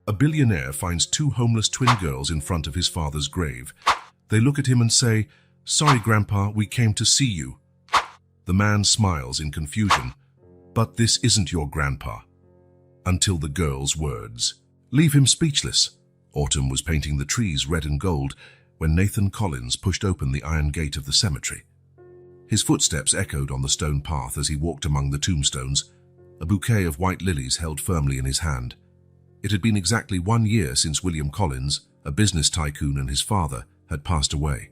A billionaire finds two homeless twin girls in front of his father's grave. They look at him and say, "Sorry, Grandpa, we came to see you." The man smiles in confusion. "But this isn't your grandpa." Until the girl's words leave him speechless. Autumn was painting the trees red and gold when Nathan Collins pushed open the iron gate of the cemetery. His footsteps echoed on the stone path as he walked among the tombstones, a bouquet of white lilies held firmly in his hand. It had been exactly 1 year since William Collins, a business tycoon, and his father had passed away.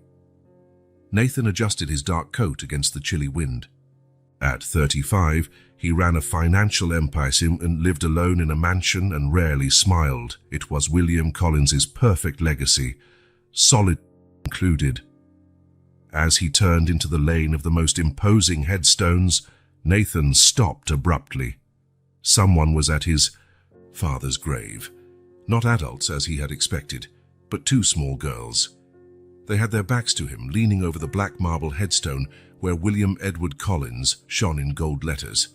Nathan adjusted his dark coat against the chilly wind. At 35, he ran a financial empire and lived alone in a mansion and rarely smiled. It was William Collins's perfect legacy, solid included. As he turned into the lane of the most imposing headstones, Nathan stopped abruptly. Someone was at his father's grave. Not adults, as he had expected, but two small girls. They had their backs to him, leaning over the black marble headstone where William Edward Collins shone in gold letters.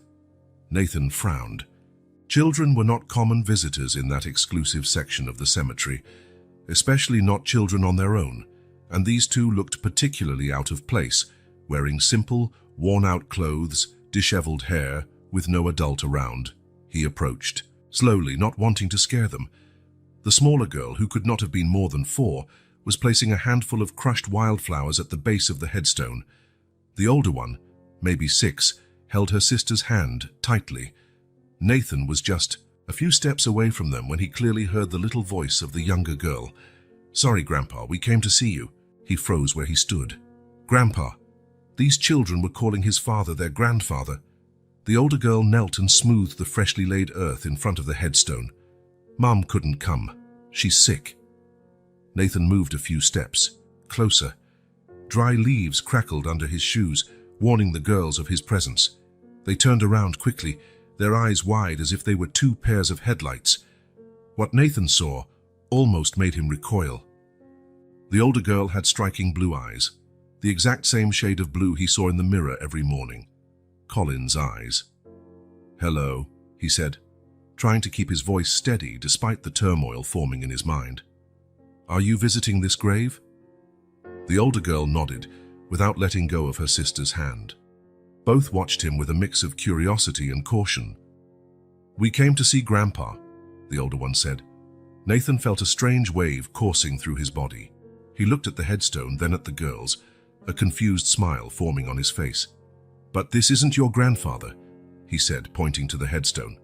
Nathan frowned. Children were not common visitors in that exclusive section of the cemetery, especially not children on their own, and these two looked particularly out of place, wearing simple, worn-out clothes, disheveled hair, with no adult around. He approached, slowly, not wanting to scare them. The smaller girl, who could not have been more than 4, was placing a handful of crushed wildflowers at the base of the headstone. The older one, maybe 6, held her sister's hand tightly. Nathan was just a few steps away from them when he clearly heard the little voice of the younger girl. "Sorry, Grandpa, we came to see you." He froze where he stood. "Grandpa." These children were calling his father their grandfather. The older girl knelt and smoothed the freshly laid earth in front of the headstone. "Mom couldn't come. She's sick." Nathan moved a few steps, closer. Dry leaves crackled under his shoes, warning the girls of his presence. They turned around quickly, their eyes wide as if they were 2 pairs of headlights. What Nathan saw almost made him recoil. The older girl had striking blue eyes, the exact same shade of blue he saw in the mirror every morning. Collins' eyes. "Hello," he said, trying to keep his voice steady despite the turmoil forming in his mind. "Are you visiting this grave?" The older girl nodded, without letting go of her sister's hand. Both watched him with a mix of curiosity and caution. "We came to see Grandpa," the older one said. Nathan felt a strange wave coursing through his body. He looked at the headstone, then at the girls, a confused smile forming on his face. "But this isn't your grandfather," he said, pointing to the headstone.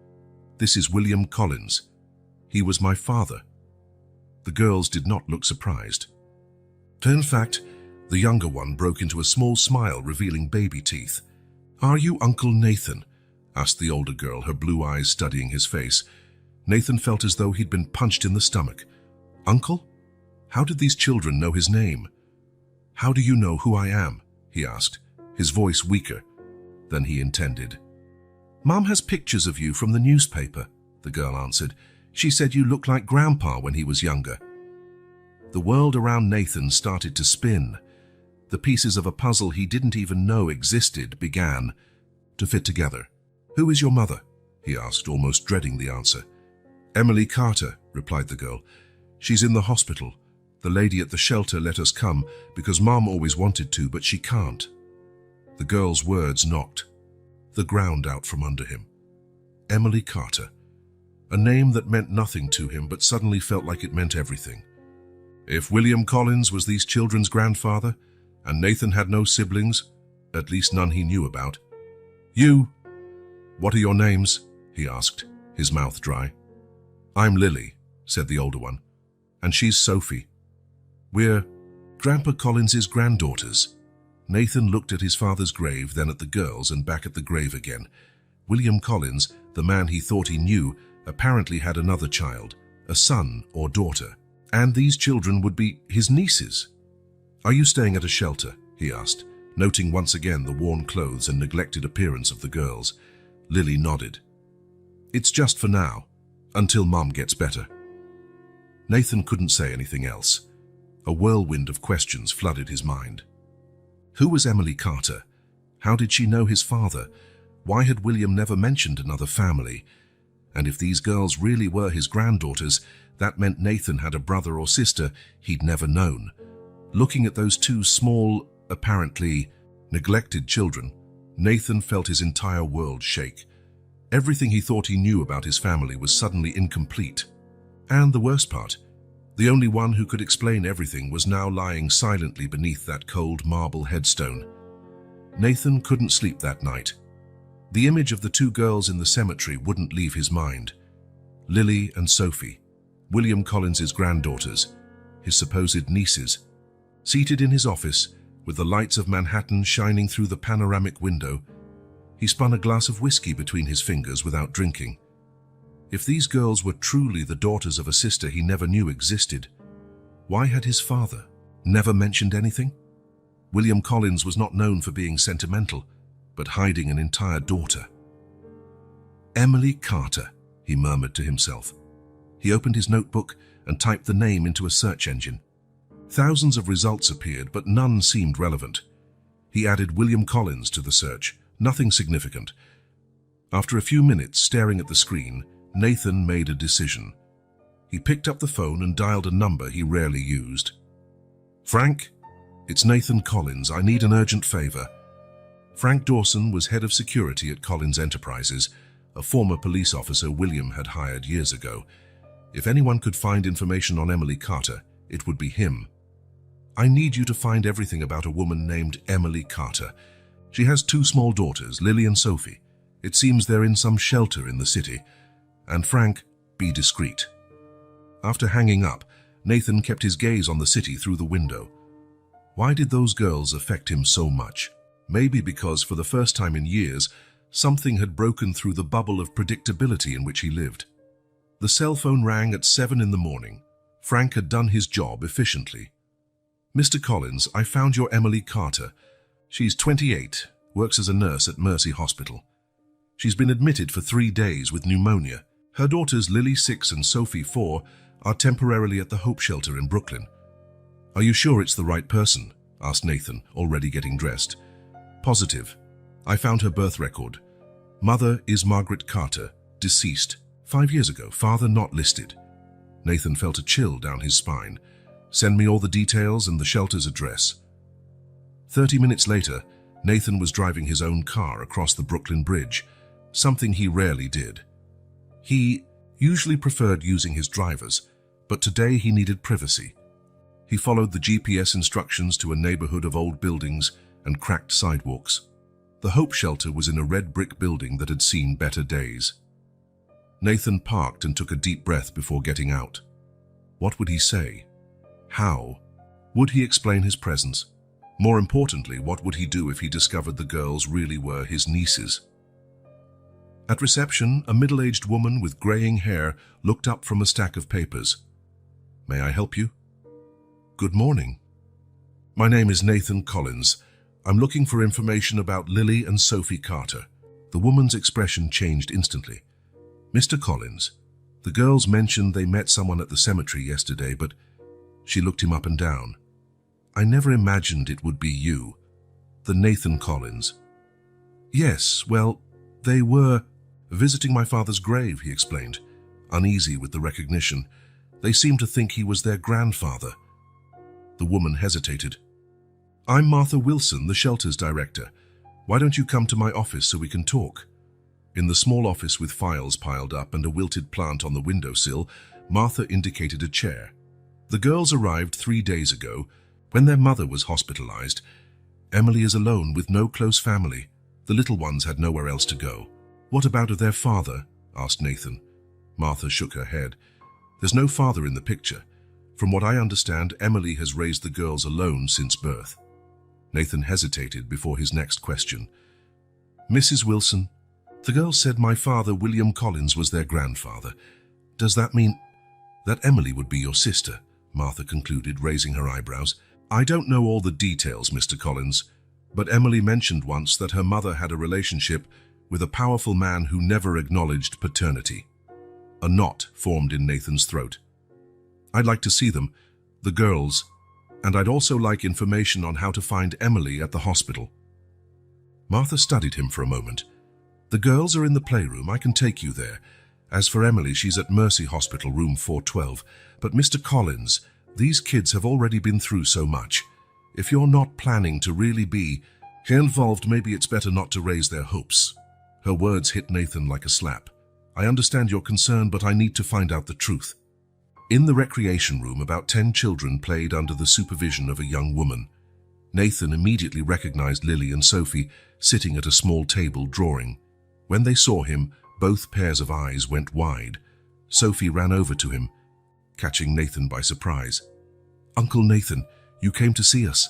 "This is William Collins. He was my father." The girls did not look surprised. In fact, the younger one broke into a small smile, revealing baby teeth. "Are you Uncle Nathan?" asked the older girl, her blue eyes studying his face. Nathan felt as though he'd been punched in the stomach. "Uncle? How did these children know his name?" "How do you know who I am?" he asked, his voice weaker than he intended. "Mom has pictures of you from the newspaper," the girl answered. "She said you looked like Grandpa when he was younger." The world around Nathan started to spin. The pieces of a puzzle he didn't even know existed began to fit together. "Who is your mother?" he asked, almost dreading the answer. "Emily Carter," replied the girl. "She's in the hospital. The lady at the shelter let us come because Mom always wanted to, but she can't." The girl's words knocked the ground out from under him. Emily Carter. A name that meant nothing to him, but suddenly felt like it meant everything. If William Collins was these children's grandfather, and Nathan had no siblings, at least none he knew about. "You, what are your names?" he asked, his mouth dry. "I'm Lily," said the older one. "And she's Sophie. We're Grandpa Collins's granddaughters." Nathan looked at his father's grave, then at the girls, and back at the grave again. William Collins, the man he thought he knew, apparently had another child, a son or daughter. And these children would be his nieces. "Are you staying at a shelter?" he asked, noting once again the worn clothes and neglected appearance of the girls. Lily nodded. "It's just for now, until Mom gets better." Nathan couldn't say anything else. A whirlwind of questions flooded his mind. Who was Emily Carter? How did she know his father? Why had William never mentioned another family? And if these girls really were his granddaughters, that meant Nathan had a brother or sister he'd never known. Looking at those two small, apparently neglected children, Nathan felt his entire world shake. Everything he thought he knew about his family was suddenly incomplete. And the worst part, the only one who could explain everything was now lying silently beneath that cold marble headstone. Nathan couldn't sleep that night. The image of the two girls in the cemetery wouldn't leave his mind. Lily and Sophie, William Collins's granddaughters, his supposed nieces. Seated in his office, with the lights of Manhattan shining through the panoramic window, he spun a glass of whiskey between his fingers without drinking. If these girls were truly the daughters of a sister he never knew existed, why had his father never mentioned anything? William Collins was not known for being sentimental, but hiding an entire daughter. Emily Carter, he murmured to himself. He opened his notebook and typed the name into a search engine. Thousands of results appeared, but none seemed relevant. He added William Collins to the search, nothing significant. After a few minutes staring at the screen, Nathan made a decision. He picked up the phone and dialed a number he rarely used. "Frank, it's Nathan Collins. I need an urgent favor." Frank Dawson was head of security at Collins Enterprises, a former police officer William had hired years ago. If anyone could find information on Emily Carter, it would be him. "I need you to find everything about a woman named Emily Carter. She has two small daughters, Lily and Sophie. It seems they're in some shelter in the city. And Frank, be discreet." After hanging up, Nathan kept his gaze on the city through the window. Why did those girls affect him so much? Maybe because for the first time in years, something had broken through the bubble of predictability in which he lived. The cell phone rang at 7 in the morning. Frank had done his job efficiently. "Mr. Collins, I found your Emily Carter. She's 28, works as a nurse at Mercy Hospital. She's been admitted for 3 days with pneumonia. Her daughters Lily, 6, and Sophie, 4, are temporarily at the Hope Shelter in Brooklyn." "Are you sure it's the right person?" asked Nathan, already getting dressed. "Positive. I found her birth record. Mother is Margaret Carter, deceased 5 years ago, father not listed." Nathan felt a chill down his spine. "Send me all the details and the shelter's address." 30 minutes later, Nathan was driving his own car across the Brooklyn Bridge, something he rarely did. He usually preferred using his drivers, but today he needed privacy. He followed the GPS instructions to a neighborhood of old buildings and cracked sidewalks. The Hope Shelter was in a red brick building that had seen better days. Nathan parked and took a deep breath before getting out. What would he say? How? Would he explain his presence? More importantly, what would he do if he discovered the girls really were his nieces? At reception, a middle-aged woman with graying hair looked up from a stack of papers. "May I help you?" "Good morning. My name is Nathan Collins. I'm looking for information about Lily and Sophie Carter." The woman's expression changed instantly. "Mr. Collins, the girls mentioned they met someone at the cemetery yesterday, but..." She looked him up and down. "I never imagined it would be you." "The Nathan Collins." "Yes, well, they were visiting my father's grave," he explained, uneasy with the recognition. "They seemed to think he was their grandfather." The woman hesitated. "I'm Martha Wilson, the shelter's director. Why don't you come to my office so we can talk?" In the small office with files piled up and a wilted plant on the windowsill, Martha indicated a chair. "The girls arrived 3 days ago, when their mother was hospitalized. Emily is alone with no close family. The little ones had nowhere else to go." "What about their father?" asked Nathan. Martha shook her head. "There's no father in the picture. From what I understand, Emily has raised the girls alone since birth." Nathan hesitated before his next question. "Mrs. Wilson, the girls said my father, William Collins, was their grandfather. Does that mean that Emily would be your sister?" Martha concluded, raising her eyebrows. "I don't know all the details, Mr. Collins, but Emily mentioned once that her mother had a relationship with a powerful man who never acknowledged paternity." A knot formed in Nathan's throat. "I'd like to see them, the girls, and I'd also like information on how to find Emily at the hospital." Martha studied him for a moment. "The girls are in the playroom. I can take you there. As for Emily, she's at Mercy Hospital, room 412. But Mr. Collins, these kids have already been through so much. If you're not planning to really be involved, maybe it's better not to raise their hopes." Her words hit Nathan like a slap. "I understand your concern, but I need to find out the truth." In the recreation room, about 10 children played under the supervision of a young woman. Nathan immediately recognized Lily and Sophie sitting at a small table drawing. When they saw him, both pairs of eyes went wide. Sophie ran over to him, catching Nathan by surprise. "Uncle Nathan, you came to see us."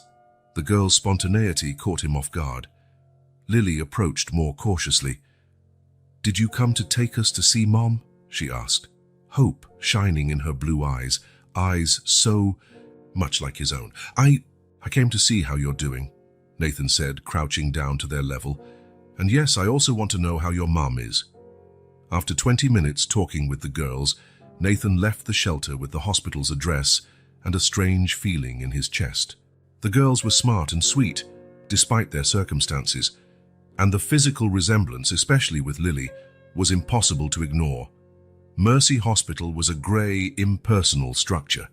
The girl's spontaneity caught him off guard. Lily approached more cautiously. "Did you come to take us to see Mom?" she asked, hope shining in her blue eyes so much like his own. I came to see how you're doing," Nathan said, crouching down to their level. "And yes, I also want to know how your mom is." After 20 minutes talking with the girls, Nathan left the shelter with the hospital's address and a strange feeling in his chest. The girls were smart and sweet, despite their circumstances, and the physical resemblance, especially with Lily, was impossible to ignore. Mercy Hospital was a grey, impersonal structure.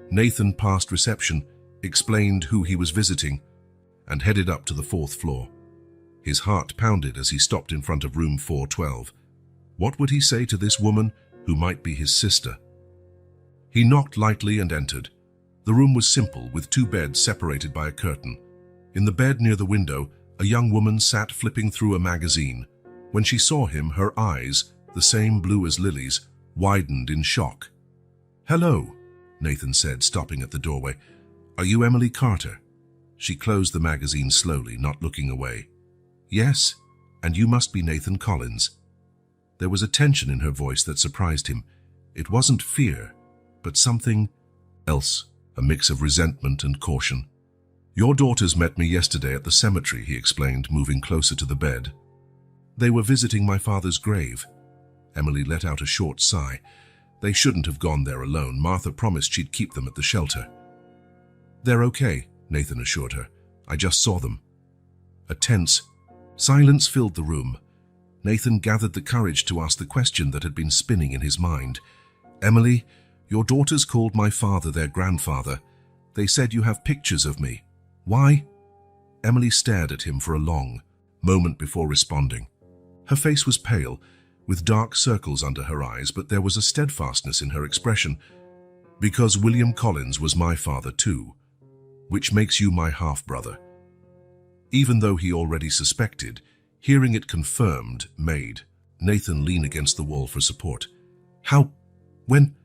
Nathan passed reception, explained who he was visiting, and headed up to the 4th floor. His heart pounded as he stopped in front of room 412. What would he say to this woman who might be his sister? He knocked lightly and entered. The room was simple, with 2 beds separated by a curtain. In the bed near the window, a young woman sat flipping through a magazine. When she saw him, her eyes, the same blue as Lily's, widened in shock. "Hello," Nathan said, stopping at the doorway. "Are you Emily Carter?" She closed the magazine slowly, not looking away. "Yes, and you must be Nathan Collins." There was a tension in her voice that surprised him. It wasn't fear, but something else, a mix of resentment and caution. "Your daughters met me yesterday at the cemetery," he explained, moving closer to the bed. "They were visiting my father's grave." Emily let out a short sigh. They shouldn't have gone there alone. Martha promised she'd keep them at the shelter. "They're okay," Nathan assured her. "I just saw them." A tense silence filled the room. Nathan gathered the courage to ask the question that had been spinning in his mind. "Emily, your daughters called my father their grandfather. They said you have pictures of me. Why?" Emily stared at him for a long moment before responding. Her face was pale, with dark circles under her eyes, but there was a steadfastness in her expression. "Because William Collins was my father too, which makes you my half-brother." Even though he already suspected, hearing it confirmed made Nathan lean against the wall for support. "How? When?"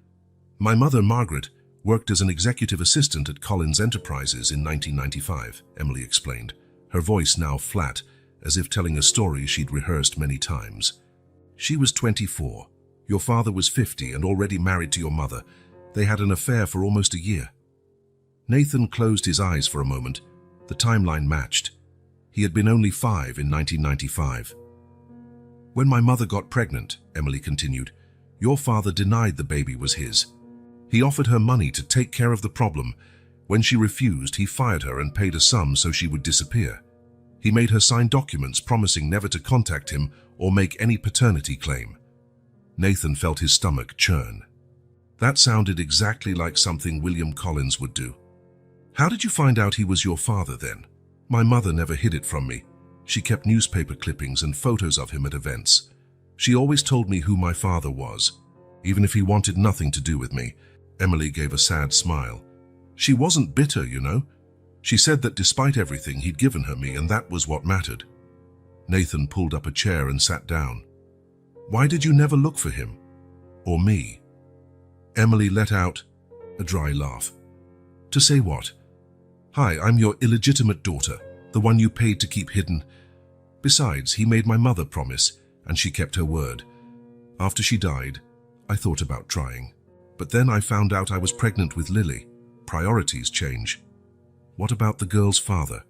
"My mother, Margaret, worked as an executive assistant at Collins Enterprises in 1995, Emily explained, her voice now flat, as if telling a story she'd rehearsed many times. "She was 24. Your father was 50 and already married to your mother. They had an affair for almost a year." Nathan closed his eyes for a moment. The timeline matched. He had been only 5 in 1995. "When my mother got pregnant," Emily continued, "your father denied the baby was his. He offered her money to take care of the problem. When she refused, he fired her and paid a sum so she would disappear. He made her sign documents promising never to contact him or make any paternity claim." Nathan felt his stomach churn. That sounded exactly like something William Collins would do. "How did you find out he was your father then?" "My mother never hid it from me. She kept newspaper clippings and photos of him at events. She always told me who my father was, even if he wanted nothing to do with me." Emily gave a sad smile. "She wasn't bitter, you know. She said that despite everything, he'd given her me, and that was what mattered." Nathan pulled up a chair and sat down. "Why did you never look for him? Or me?" Emily let out a dry laugh. "To say what? Hi, I'm your illegitimate daughter, the one you paid to keep hidden. Besides, he made my mother promise, and she kept her word. After she died, I thought about trying. But then I found out I was pregnant with Lily. Priorities change." "What about the girl's father?"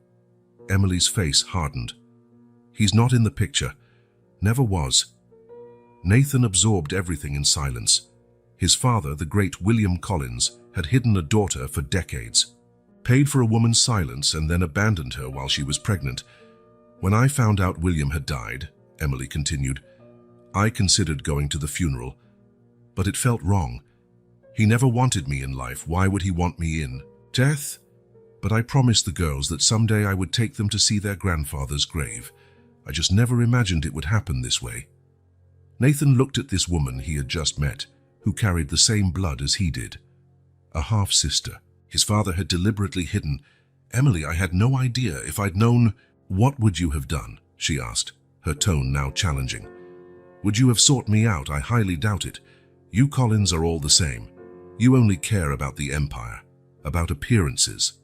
Emily's face hardened. "He's not in the picture. Never was." Nathan absorbed everything in silence. His father, the great William Collins, had hidden a daughter for decades, paid for a woman's silence, and then abandoned her while she was pregnant. "When I found out William had died," Emily continued, I considered going to the funeral, but it felt wrong. He never wanted me in life. Why would he want me in death? But I promised the girls that someday I would take them to see their grandfather's grave. I just never imagined it would happen this way. Nathan looked at this woman he had just met, who carried the same blood as he did. A half-sister. His father had deliberately hidden. Emily, I had no idea. If I'd known, what would you have done? She asked, her tone now challenging. Would you have sought me out? I highly doubt it. You Collins are all the same. You only care about the empire, about appearances.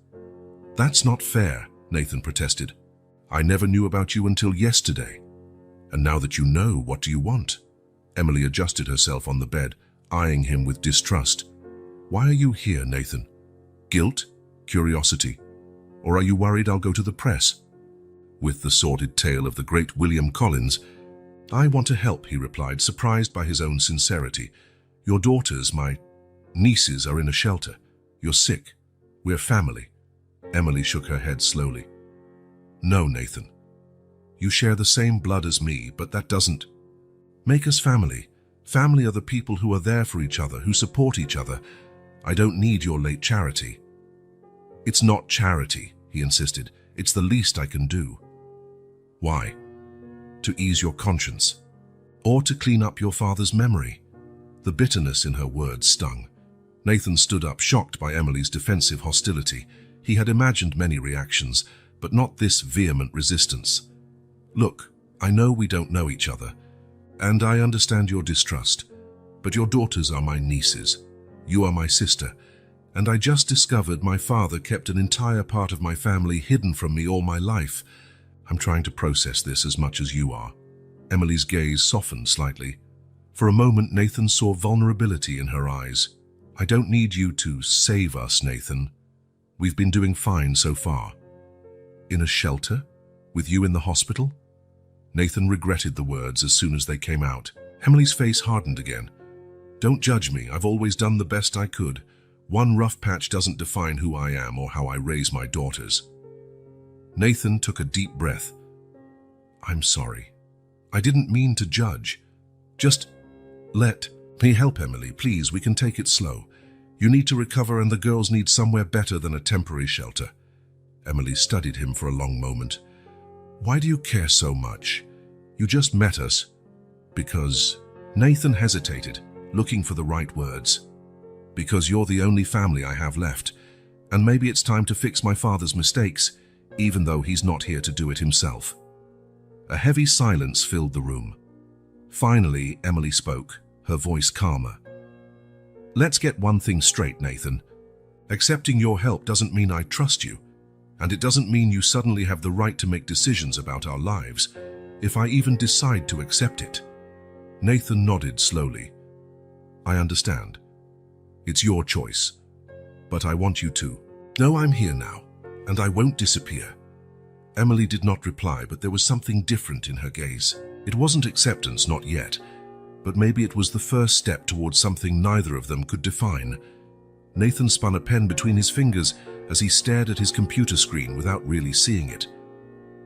That's not fair, Nathan protested. I never knew about you until yesterday. And now that you know, what do you want? Emily adjusted herself on the bed, eyeing him with distrust. Why are you here, Nathan? Guilt? Curiosity? Or are you worried I'll go to the press? With the sordid tale of the great William Collins, I want to help, he replied, surprised by his own sincerity. Your daughters, my nieces, are in a shelter. You're sick. We're family. Emily shook her head slowly. No, Nathan. You share the same blood as me, but that doesn't make us family. Family are the people who are there for each other, who support each other. I don't need your late charity. It's not charity, he insisted. It's the least I can do. Why? To ease your conscience, or to clean up your father's memory. The bitterness in her words stung. Nathan stood up, shocked by Emily's defensive hostility. He had imagined many reactions, but not this vehement resistance. Look, I know we don't know each other, and I understand your distrust, but your daughters are my nieces. You are my sister, and I just discovered my father kept an entire part of my family hidden from me all my life. I'm trying to process this as much as you are. Emily's gaze softened slightly. For a moment, Nathan saw vulnerability in her eyes. I don't need you to save us, Nathan. We've been doing fine so far. In a shelter? With you in the hospital? Nathan regretted the words as soon as they came out. Emily's face hardened again. Don't judge me. I've always done the best I could. One rough patch doesn't define who I am or how I raise my daughters. Nathan took a deep breath. I'm sorry. I didn't mean to judge. Just let me help, Emily. Please, we can take it slow. You need to recover, and the girls need somewhere better than a temporary shelter. Emily studied him for a long moment. Why do you care so much? You just met us. Because Nathan hesitated, looking for the right words. Because you're the only family I have left, and maybe it's time to fix my father's mistakes, even though he's not here to do it himself. A heavy silence filled the room. Finally, Emily spoke, her voice calmer. Let's get one thing straight, Nathan. Accepting your help doesn't mean I trust you, and it doesn't mean you suddenly have the right to make decisions about our lives, if I even decide to accept it. Nathan nodded slowly. I understand. It's your choice, but I want you to know I'm here now, and I won't disappear. Emily did not reply, but there was something different in her gaze. It wasn't acceptance, not yet, but maybe it was the first step towards something neither of them could define. Nathan spun a pen between his fingers as he stared at his computer screen without really seeing it.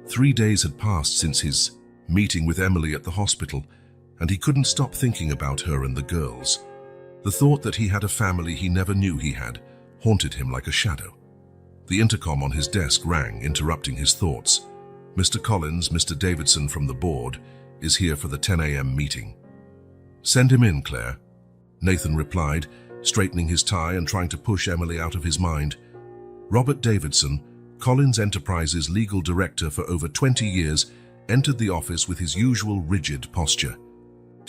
3 days had passed since his meeting with Emily at the hospital, and he couldn't stop thinking about her and the girls. The thought that he had a family he never knew he had haunted him like a shadow. The intercom on his desk rang, interrupting his thoughts. Mr. Collins, Mr. Davidson from the board, is here for the 10 a.m. meeting. Send him in, Claire, Nathan replied, straightening his tie and trying to push Emily out of his mind. Robert Davidson, Collins Enterprises legal director for over 20 years, entered the office with his usual rigid posture.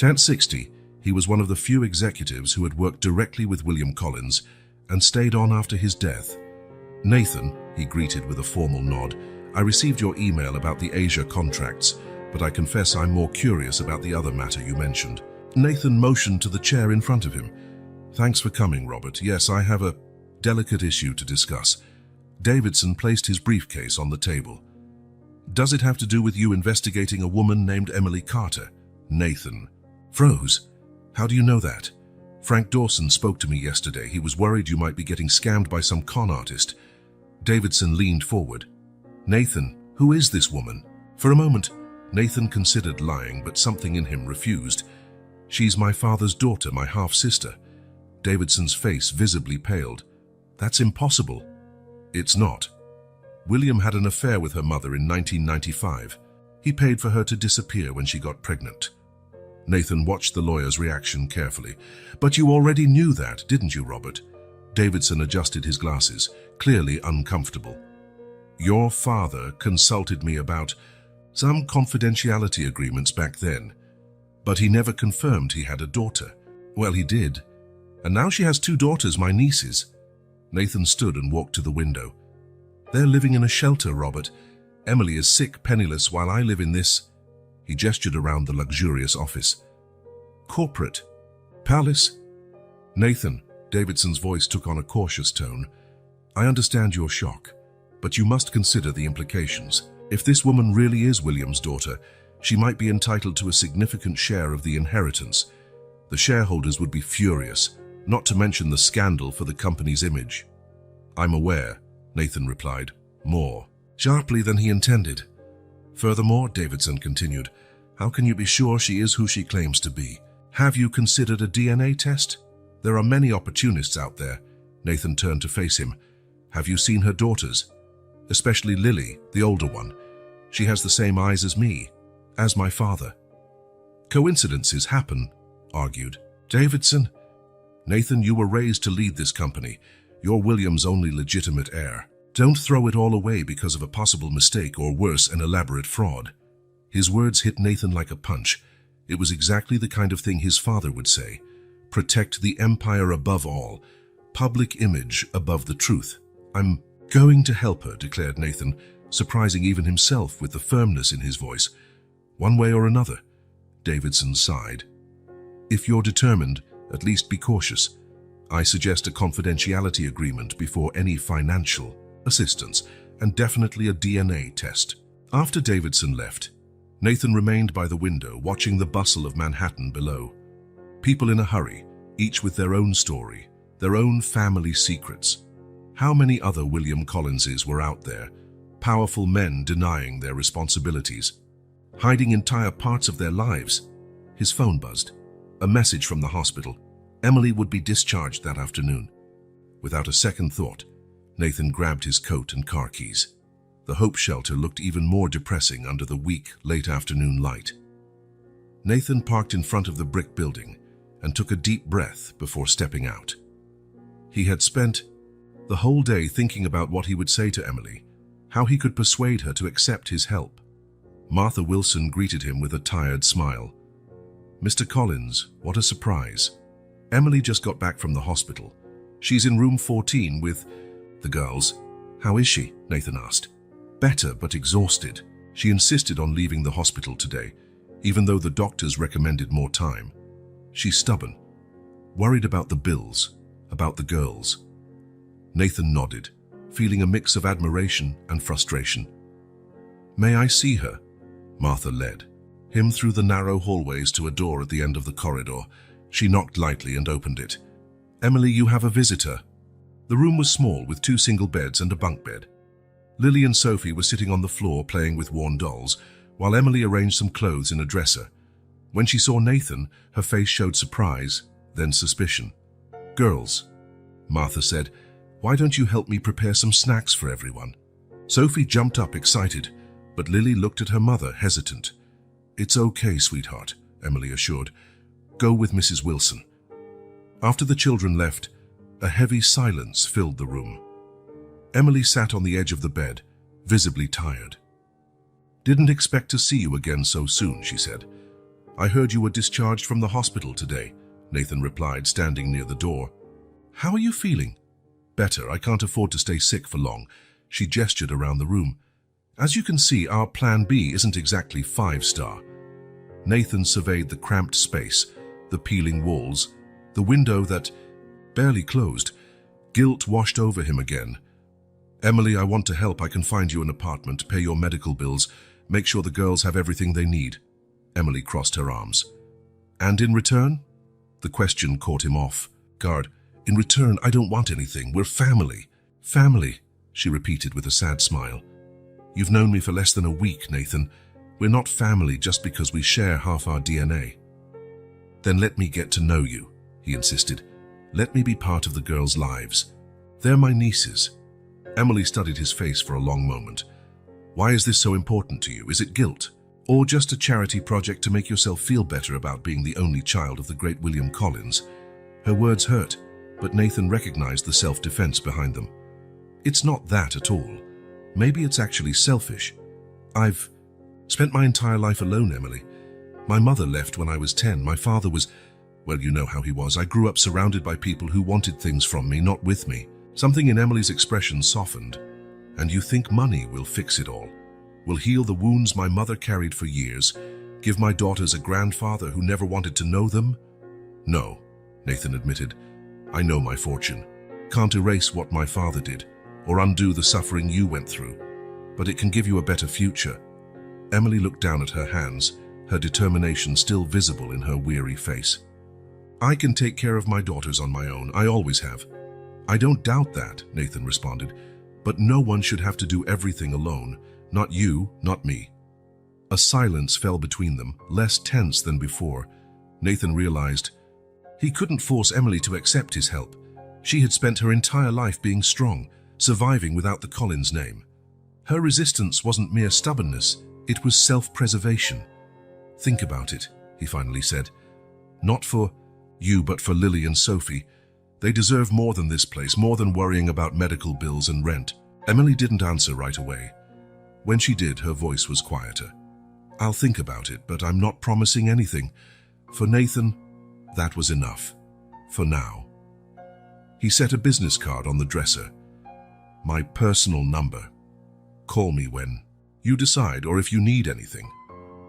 At 60, he was one of the few executives who had worked directly with William Collins and stayed on after his death. Nathan, he greeted with a formal nod, I received your email about the Asia contracts, but I confess I'm more curious about the other matter you mentioned. Nathan motioned to the chair in front of him. Thanks for coming, Robert. Yes, I have a delicate issue to discuss. Davidson placed his briefcase on the table. Does it have to do with you investigating a woman named Emily Carter? Nathan froze. How do you know that? Frank Dawson spoke to me yesterday. He was worried you might be getting scammed by some con artist. Davidson leaned forward. Nathan, who is this woman? For a moment, Nathan considered lying, but something in him refused. She's my father's daughter, my half-sister. Davidson's face visibly paled. That's impossible. It's not. William had an affair with her mother in 1995. He paid for her to disappear when she got pregnant. Nathan watched the lawyer's reaction carefully. But you already knew that, didn't you, Robert? Davidson adjusted his glasses, clearly uncomfortable. Your father consulted me about some confidentiality agreements back then, but he never confirmed he had a daughter. Well, he did. And now she has 2 daughters, my nieces. Nathan stood and walked to the window. They're living in a shelter, Robert. Emily is sick, penniless, while I live in this. He gestured around the luxurious office. Corporate. Palace. Nathan, Davidson's voice took on a cautious tone. I understand your shock, but you must consider the implications. If this woman really is William's daughter, she might be entitled to a significant share of the inheritance. The shareholders would be furious, not to mention the scandal for the company's image. I'm aware, Nathan replied, more sharply than he intended. Furthermore, Davidson continued, how can you be sure she is who she claims to be? Have you considered a DNA test? There are many opportunists out there. Nathan turned to face him. Have you seen her daughters? Especially Lily, the older one. She has the same eyes as me, as my father. Coincidences happen, argued Davidson. Nathan, you were raised to lead this company. You're William's only legitimate heir. Don't throw it all away because of a possible mistake or worse, an elaborate fraud. His words hit Nathan like a punch. It was exactly the kind of thing his father would say. Protect the empire above all. Public image above the truth. I'm going to help her, declared Nathan, surprising even himself with the firmness in his voice. One way or another. Davidson sighed. If you're determined, at least be cautious. I suggest a confidentiality agreement before any financial assistance, and definitely a DNA test. After Davidson left, Nathan remained by the window, watching the bustle of Manhattan below. People in a hurry, each with their own story, their own family secrets. How many other William Collinses were out there, powerful men denying their responsibilities, hiding entire parts of their lives? His phone buzzed. A message from the hospital. Emily would be discharged that afternoon. Without a second thought, Nathan grabbed his coat and car keys. The Hope shelter looked even more depressing under the weak, late afternoon light. Nathan parked in front of the brick building and took a deep breath before stepping out. He had spent the whole day thinking about what he would say to Emily, how he could persuade her to accept his help. Martha Wilson greeted him with a tired smile. Mr. Collins, what a surprise. Emily just got back from the hospital. She's in room 14 with the girls. How is she? Nathan asked. Better, but exhausted. She insisted on leaving the hospital today, even though the doctors recommended more time. She's stubborn, worried about the bills, about the girls. Nathan nodded, feeling a mix of admiration and frustration. May I see her? Martha led him through the narrow hallways to a door at the end of the corridor. She knocked lightly and opened it. Emily, you have a visitor. The room was small, with 2 single beds and a bunk bed. Lily and Sophie were sitting on the floor playing with worn dolls, while Emily arranged some clothes in a dresser. When she saw Nathan, her face showed surprise, then suspicion. Girls, Martha said, why don't you help me prepare some snacks for everyone? Sophie jumped up excited, but Lily looked at her mother, hesitant. It's okay, sweetheart, Emily assured. Go with Mrs. Wilson. After the children left, a heavy silence filled the room. Emily sat on the edge of the bed, visibly tired. Didn't expect to see you again so soon, she said. I heard you were discharged from the hospital today, Nathan replied, standing near the door. How are you feeling? Better, I can't afford to stay sick for long. She gestured around the room. As you can see, our plan B isn't exactly 5-star. Nathan surveyed the cramped space, the peeling walls, the window that barely closed. Guilt washed over him again. Emily, I want to help. I can find you an apartment, pay your medical bills, make sure the girls have everything they need. Emily crossed her arms. And in return? The question caught him off guard. In return, I don't want anything. We're family. Family, she repeated with a sad smile. You've known me for less than a week, Nathan. We're not family just because we share half our DNA. Then let me get to know you, he insisted. Let me be part of the girls' lives. They're my nieces. Emily studied his face for a long moment. Why is this so important to you? Is it guilt? Or just a charity project to make yourself feel better about being the only child of the great William Collins? Her words hurt, but Nathan recognized the self-defense behind them. It's not that at all. Maybe it's actually selfish. I've spent my entire life alone, Emily. My mother left when I was 10. My father was, well, you know how he was. I grew up surrounded by people who wanted things from me, not with me. Something in Emily's expression softened. And you think money will fix it all? Will heal the wounds my mother carried for years? Give my daughters a grandfather who never wanted to know them? No, Nathan admitted. I know my fortune. Can't erase what my father did, or undo the suffering you went through. But it can give you a better future. Emily looked down at her hands, her determination still visible in her weary face. I can take care of my daughters on my own. I always have. I don't doubt that, Nathan responded. But no one should have to do everything alone. Not you, not me. A silence fell between them, less tense than before. Nathan realized he couldn't force Emily to accept his help. She had spent her entire life being strong, surviving without the Collins name. Her resistance wasn't mere stubbornness, it was self-preservation. Think about it, he finally said. Not for you, but for Lily and Sophie. They deserve more than this place, more than worrying about medical bills and rent. Emily didn't answer right away. When she did, her voice was quieter. I'll think about it, but I'm not promising anything. For Nathan, that was enough. For now. He set a business card on the dresser. My personal number. Call me when you decide or if you need anything.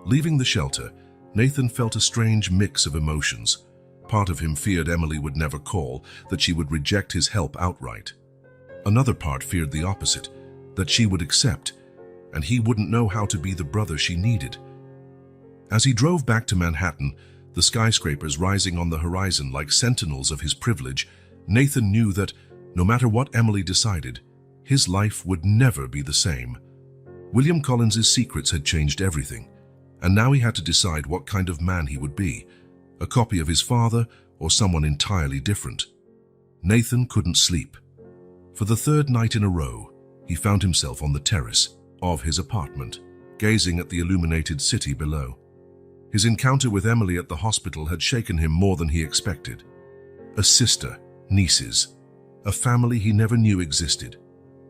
Leaving the shelter, Nathan felt a strange mix of emotions. Part of him feared Emily would never call, that she would reject his help outright. Another part feared the opposite, that she would accept, and he wouldn't know how to be the brother she needed. As he drove back to Manhattan, the skyscrapers rising on the horizon like sentinels of his privilege, Nathan knew that, no matter what Emily decided, his life would never be the same. William Collins's secrets had changed everything, and now he had to decide what kind of man he would be, a copy of his father or someone entirely different. Nathan couldn't sleep. For the third night in a row, he found himself on the terrace of his apartment, gazing at the illuminated city below. His encounter with Emily at the hospital had shaken him more than he expected. A sister, nieces, a family he never knew existed.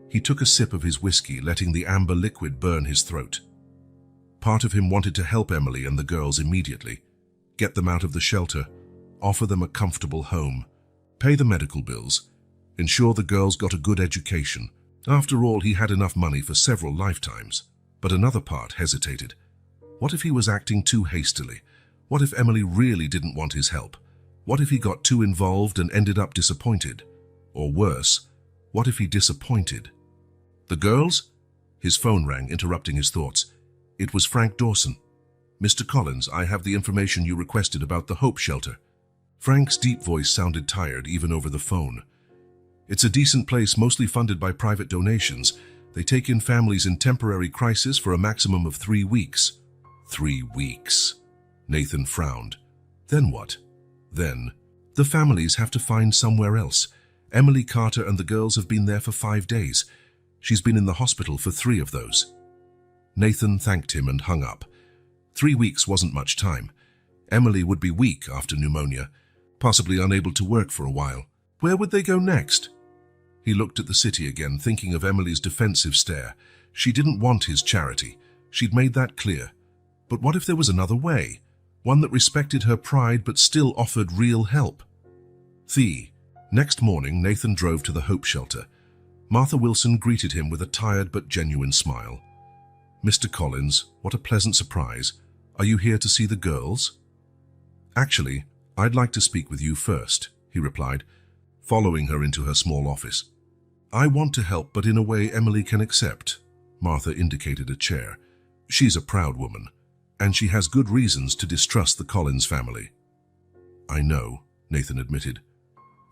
He took a sip of his whiskey, letting the amber liquid burn his throat. Part of him wanted to help Emily and the girls immediately, get them out of the shelter, offer them a comfortable home, pay the medical bills, ensure the girls got a good education. After all, he had enough money for several lifetimes. But another part hesitated. What if he was acting too hastily? What if Emily really didn't want his help? What if he got too involved and ended up disappointed? Or worse, what if he disappointed? The girls? His phone rang, interrupting his thoughts. It was Frank Dawson. Mr. Collins, I have the information you requested about the Hope Shelter. Frank's deep voice sounded tired even over the phone. It's a decent place, mostly funded by private donations. They take in families in temporary crisis for a maximum of 3 weeks. 3 weeks. Nathan frowned. Then what? Then, the families have to find somewhere else. Emily Carter and the girls have been there for 5 days. She's been in the hospital for 3 of those. Nathan thanked him and hung up. 3 weeks wasn't much time. Emily would be weak after pneumonia, possibly unable to work for a while. Where would they go next? He looked at the city again, thinking of Emily's defensive stare. She didn't want his charity. She'd made that clear. But what if there was another way? One that respected her pride but still offered real help? Next morning, Nathan drove to the Hope Shelter. Martha Wilson greeted him with a tired but genuine smile. Mr. Collins, what a pleasant surprise. Are you here to see the girls? Actually, I'd like to speak with you first, he replied, following her into her small office. I want to help, but in a way Emily can accept. Martha indicated a chair. She's a proud woman, and she has good reasons to distrust the Collins family. I know, Nathan admitted.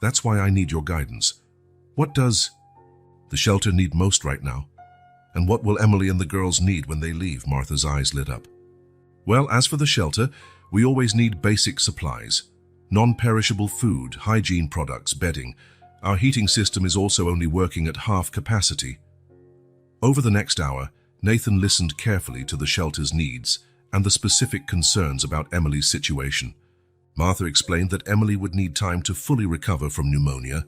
That's why I need your guidance. What does the shelter need most right now? And what will Emily and the girls need when they leave? Martha's eyes lit up. Well, as for the shelter, we always need basic supplies. Non-perishable food, hygiene products, bedding. Our heating system is also only working at half capacity. Over the next hour, Nathan listened carefully to the shelter's needs and the specific concerns about Emily's situation. Martha explained that Emily would need time to fully recover from pneumonia,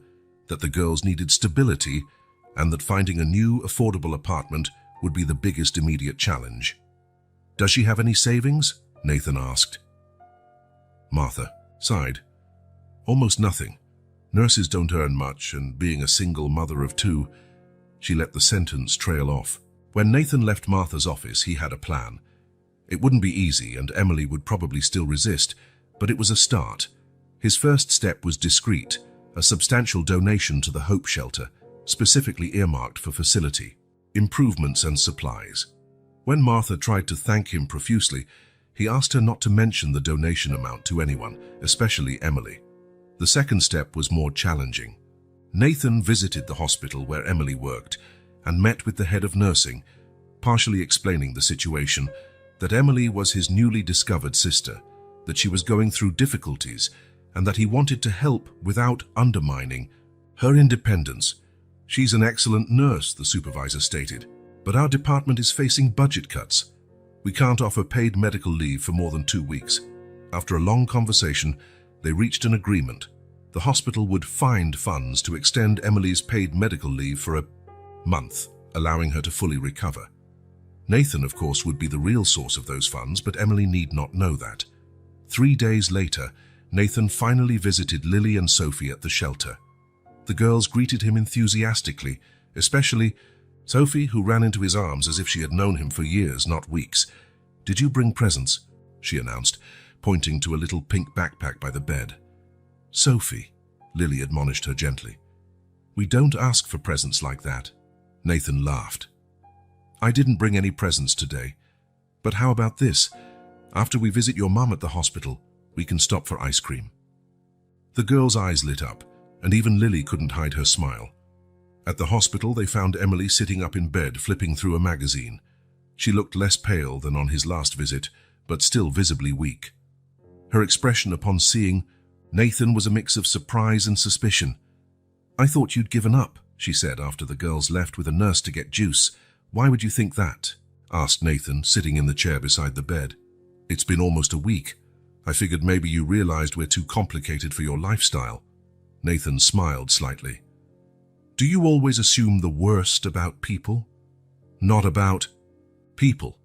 that the girls needed stability, and that finding a new, affordable apartment would be the biggest immediate challenge. "Does she have any savings?" Nathan asked. Martha sighed. "Almost nothing. Nurses don't earn much, and being a single mother of two," she let the sentence trail off. When Nathan left Martha's office, he had a plan. It wouldn't be easy, and Emily would probably still resist, but it was a start. His first step was Discreet, a substantial donation to the Hope Shelter, specifically earmarked for facility, improvements and supplies. When Martha tried to thank him profusely, he asked her not to mention the donation amount to anyone, especially Emily. The second step was more challenging. Nathan visited the hospital where Emily worked and met with the head of nursing, partially explaining the situation, that Emily was his newly discovered sister, that she was going through difficulties, and that he wanted to help without undermining her independence. "She's an excellent nurse," the supervisor stated, "but our department is facing budget cuts. We can't offer paid medical leave for more than 2 weeks." After a long conversation, they reached an agreement. The hospital would find funds to extend Emily's paid medical leave for a month, allowing her to fully recover. Nathan, of course, would be the real source of those funds, but Emily need not know that. 3 days later, Nathan finally visited Lily and Sophie at the shelter. The girls greeted him enthusiastically, especially Sophie, who ran into his arms as if she had known him for years, not weeks. "Did you bring presents?" she announced, pointing to a little pink backpack by the bed. "Sophie," Lily admonished her gently, "we don't ask for presents like that." Nathan laughed. "I didn't bring any presents today. But how about this? After we visit your mum at the hospital, we can stop for ice cream." The girls' eyes lit up, and even Lily couldn't hide her smile. At the hospital, they found Emily sitting up in bed, flipping through a magazine. She looked less pale than on his last visit, but still visibly weak. Her expression upon seeing Nathan was a mix of surprise and suspicion. "I thought you'd given up," she said after the girls left with a nurse to get juice. "Why would you think that?" asked Nathan, sitting in the chair beside the bed. "It's been almost a week. I figured maybe you realized we're too complicated for your lifestyle." Nathan smiled slightly. "Do you always assume the worst about people?" "Not about people.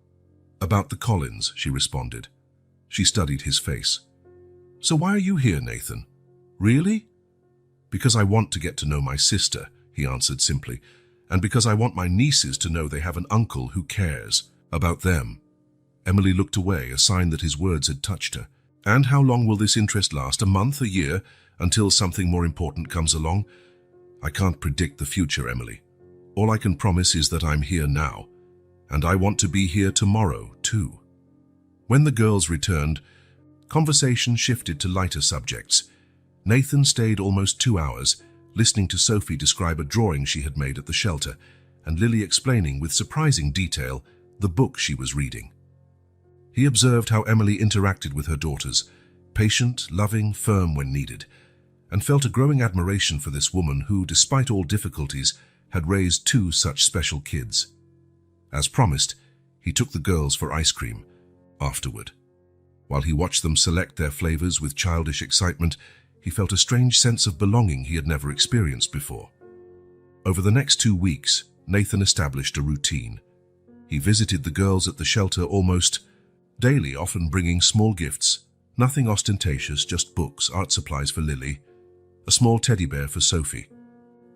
About the Collins," she responded. She studied his face. "So why are you here, Nathan? Really?" "Because I want to get to know my sister," he answered simply, "and because I want my nieces to know they have an uncle who cares about them." Emily looked away, a sign that his words had touched her. "And how long will this interest last? A month, a year, until something more important comes along?" "I can't predict the future, Emily. All I can promise is that I'm here now, and I want to be here tomorrow, too." When the girls returned, conversation shifted to lighter subjects. Nathan stayed almost 2 hours, listening to Sophie describe a drawing she had made at the shelter, and Lily explaining with surprising detail the book she was reading. He observed how Emily interacted with her daughters, patient, loving, firm when needed, and felt a growing admiration for this woman who, despite all difficulties, had raised 2 such special kids. As promised, he took the girls for ice cream afterward. While he watched them select their flavors with childish excitement, he felt a strange sense of belonging he had never experienced before. Over the next 2 weeks, Nathan established a routine. He visited the girls at the shelter almost daily, often bringing small gifts, nothing ostentatious, just books, art supplies for Lily, a small teddy bear for Sophie.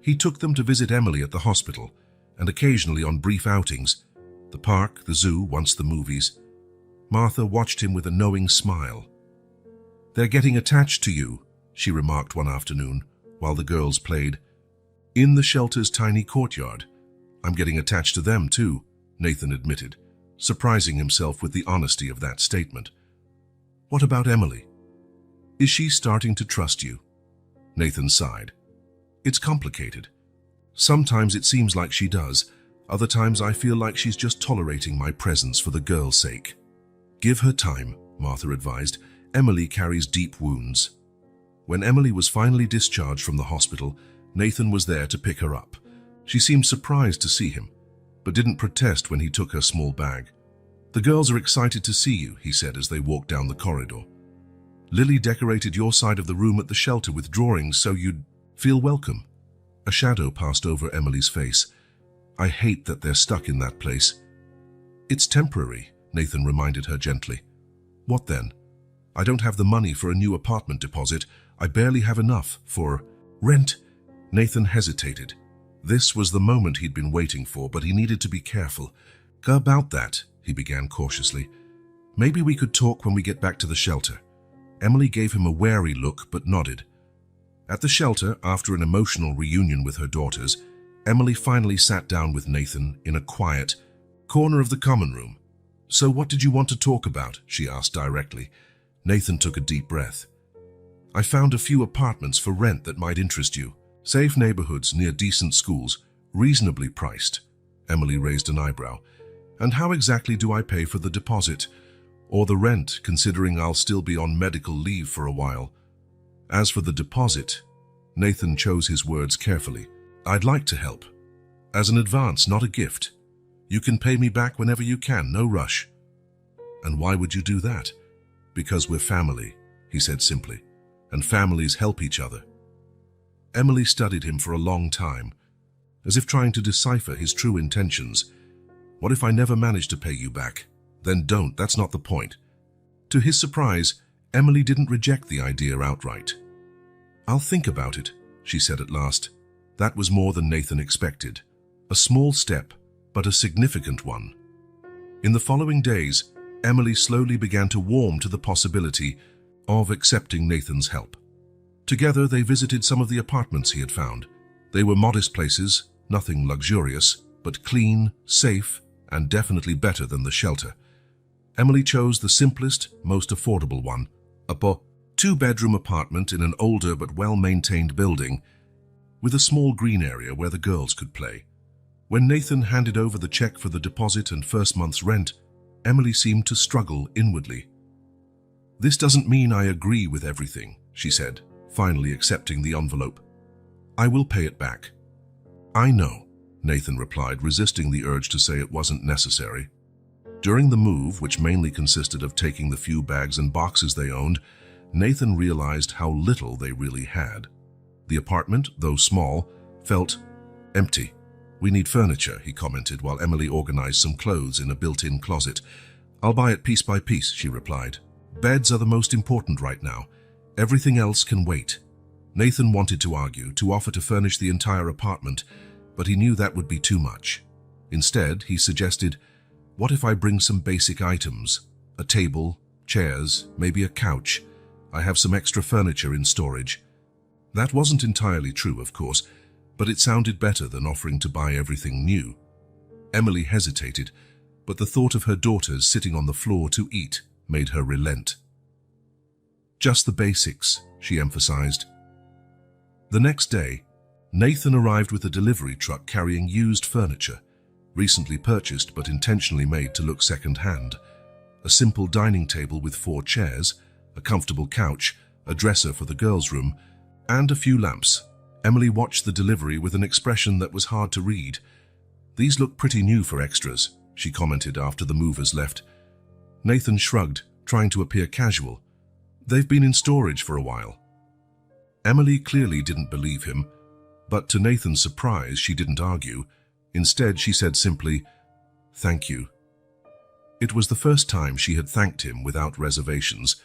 He took them to visit Emily at the hospital, and occasionally on brief outings, the park, the zoo, once the movies. Martha watched him with a knowing smile. "They're getting attached to you," she remarked one afternoon, while the girls played. "In the shelter's tiny courtyard. I'm getting attached to them too," Nathan admitted, surprising himself with the honesty of that statement. "What about Emily? Is she starting to trust you?" Nathan sighed. "It's complicated. Sometimes it seems like she does. Other times I feel like she's just tolerating my presence for the girl's sake." Give her time, Martha advised. Emily carries deep wounds. When Emily was finally discharged from the hospital, Nathan was there to pick her up. She seemed surprised to see him, but didn't protest when he took her small bag. The girls are excited to see you, he said as they walked down the corridor. Lily decorated your side of the room at the shelter with drawings so you'd feel welcome. A shadow passed over Emily's face. I hate that they're stuck in that place. It's temporary, Nathan reminded her gently. What then? I don't have the money for a new apartment deposit. I barely have enough for rent. Nathan hesitated. This was the moment he'd been waiting for, but he needed to be careful. About that, he began cautiously. Maybe we could talk when we get back to the shelter. Emily gave him a wary look but nodded. At the shelter, after an emotional reunion with her daughters, Emily finally sat down with Nathan in a quiet corner of the common room. So what did you want to talk about? She asked directly. Nathan took a deep breath. I found a few apartments for rent that might interest you. Safe neighborhoods near decent schools, reasonably priced. Emily raised an eyebrow. And how exactly do I pay for the deposit? Or the rent, considering I'll still be on medical leave for a while? As for the deposit, Nathan chose his words carefully. I'd like to help. As an advance, not a gift. You can pay me back whenever you can, no rush. And why would you do that? Because we're family, he said simply, and families help each other. Emily studied him for a long time, as if trying to decipher his true intentions. What if I never manage to pay you back? Then don't, that's not the point. To his surprise, Emily didn't reject the idea outright. I'll think about it, she said at last. That was more than Nathan expected. A small step, but a significant one. In the following days, Emily slowly began to warm to the possibility of accepting Nathan's help. Together, they visited some of the apartments he had found. They were modest places, nothing luxurious, but clean, safe, and definitely better than the shelter. Emily chose the simplest, most affordable one, a two-bedroom apartment in an older but well-maintained building, with a small green area where the girls could play. When Nathan handed over the check for the deposit and first month's rent, Emily seemed to struggle inwardly. This doesn't mean I agree with everything, she said, finally accepting the envelope. I will pay it back. I know, Nathan replied, resisting the urge to say it wasn't necessary. During the move, which mainly consisted of taking the few bags and boxes they owned, Nathan realized how little they really had. The apartment, though small, felt empty. We need furniture, he commented while Emily organized some clothes in a built-in closet. I'll buy it piece by piece, she replied. Beds are the most important right now. Everything else can wait. Nathan wanted to argue, to offer to furnish the entire apartment, but he knew that would be too much. Instead, he suggested, what if I bring some basic items? A table, chairs, maybe a couch. I have some extra furniture in storage. That wasn't entirely true, of course, but it sounded better than offering to buy everything new. Emily hesitated, but the thought of her daughters sitting on the floor to eat made her relent. Just the basics, she emphasized. The next day, Nathan arrived with a delivery truck carrying used furniture, recently purchased but intentionally made to look second-hand. A simple dining table with 4 chairs, a comfortable couch, a dresser for the girls' room, and a few lamps. Emily watched the delivery with an expression that was hard to read. These look pretty new for extras, she commented after the movers left. Nathan shrugged, trying to appear casual. They've been in storage for a while. Emily clearly didn't believe him, but to Nathan's surprise, she didn't argue. Instead, she said simply, "Thank you." It was the first time she had thanked him without reservations,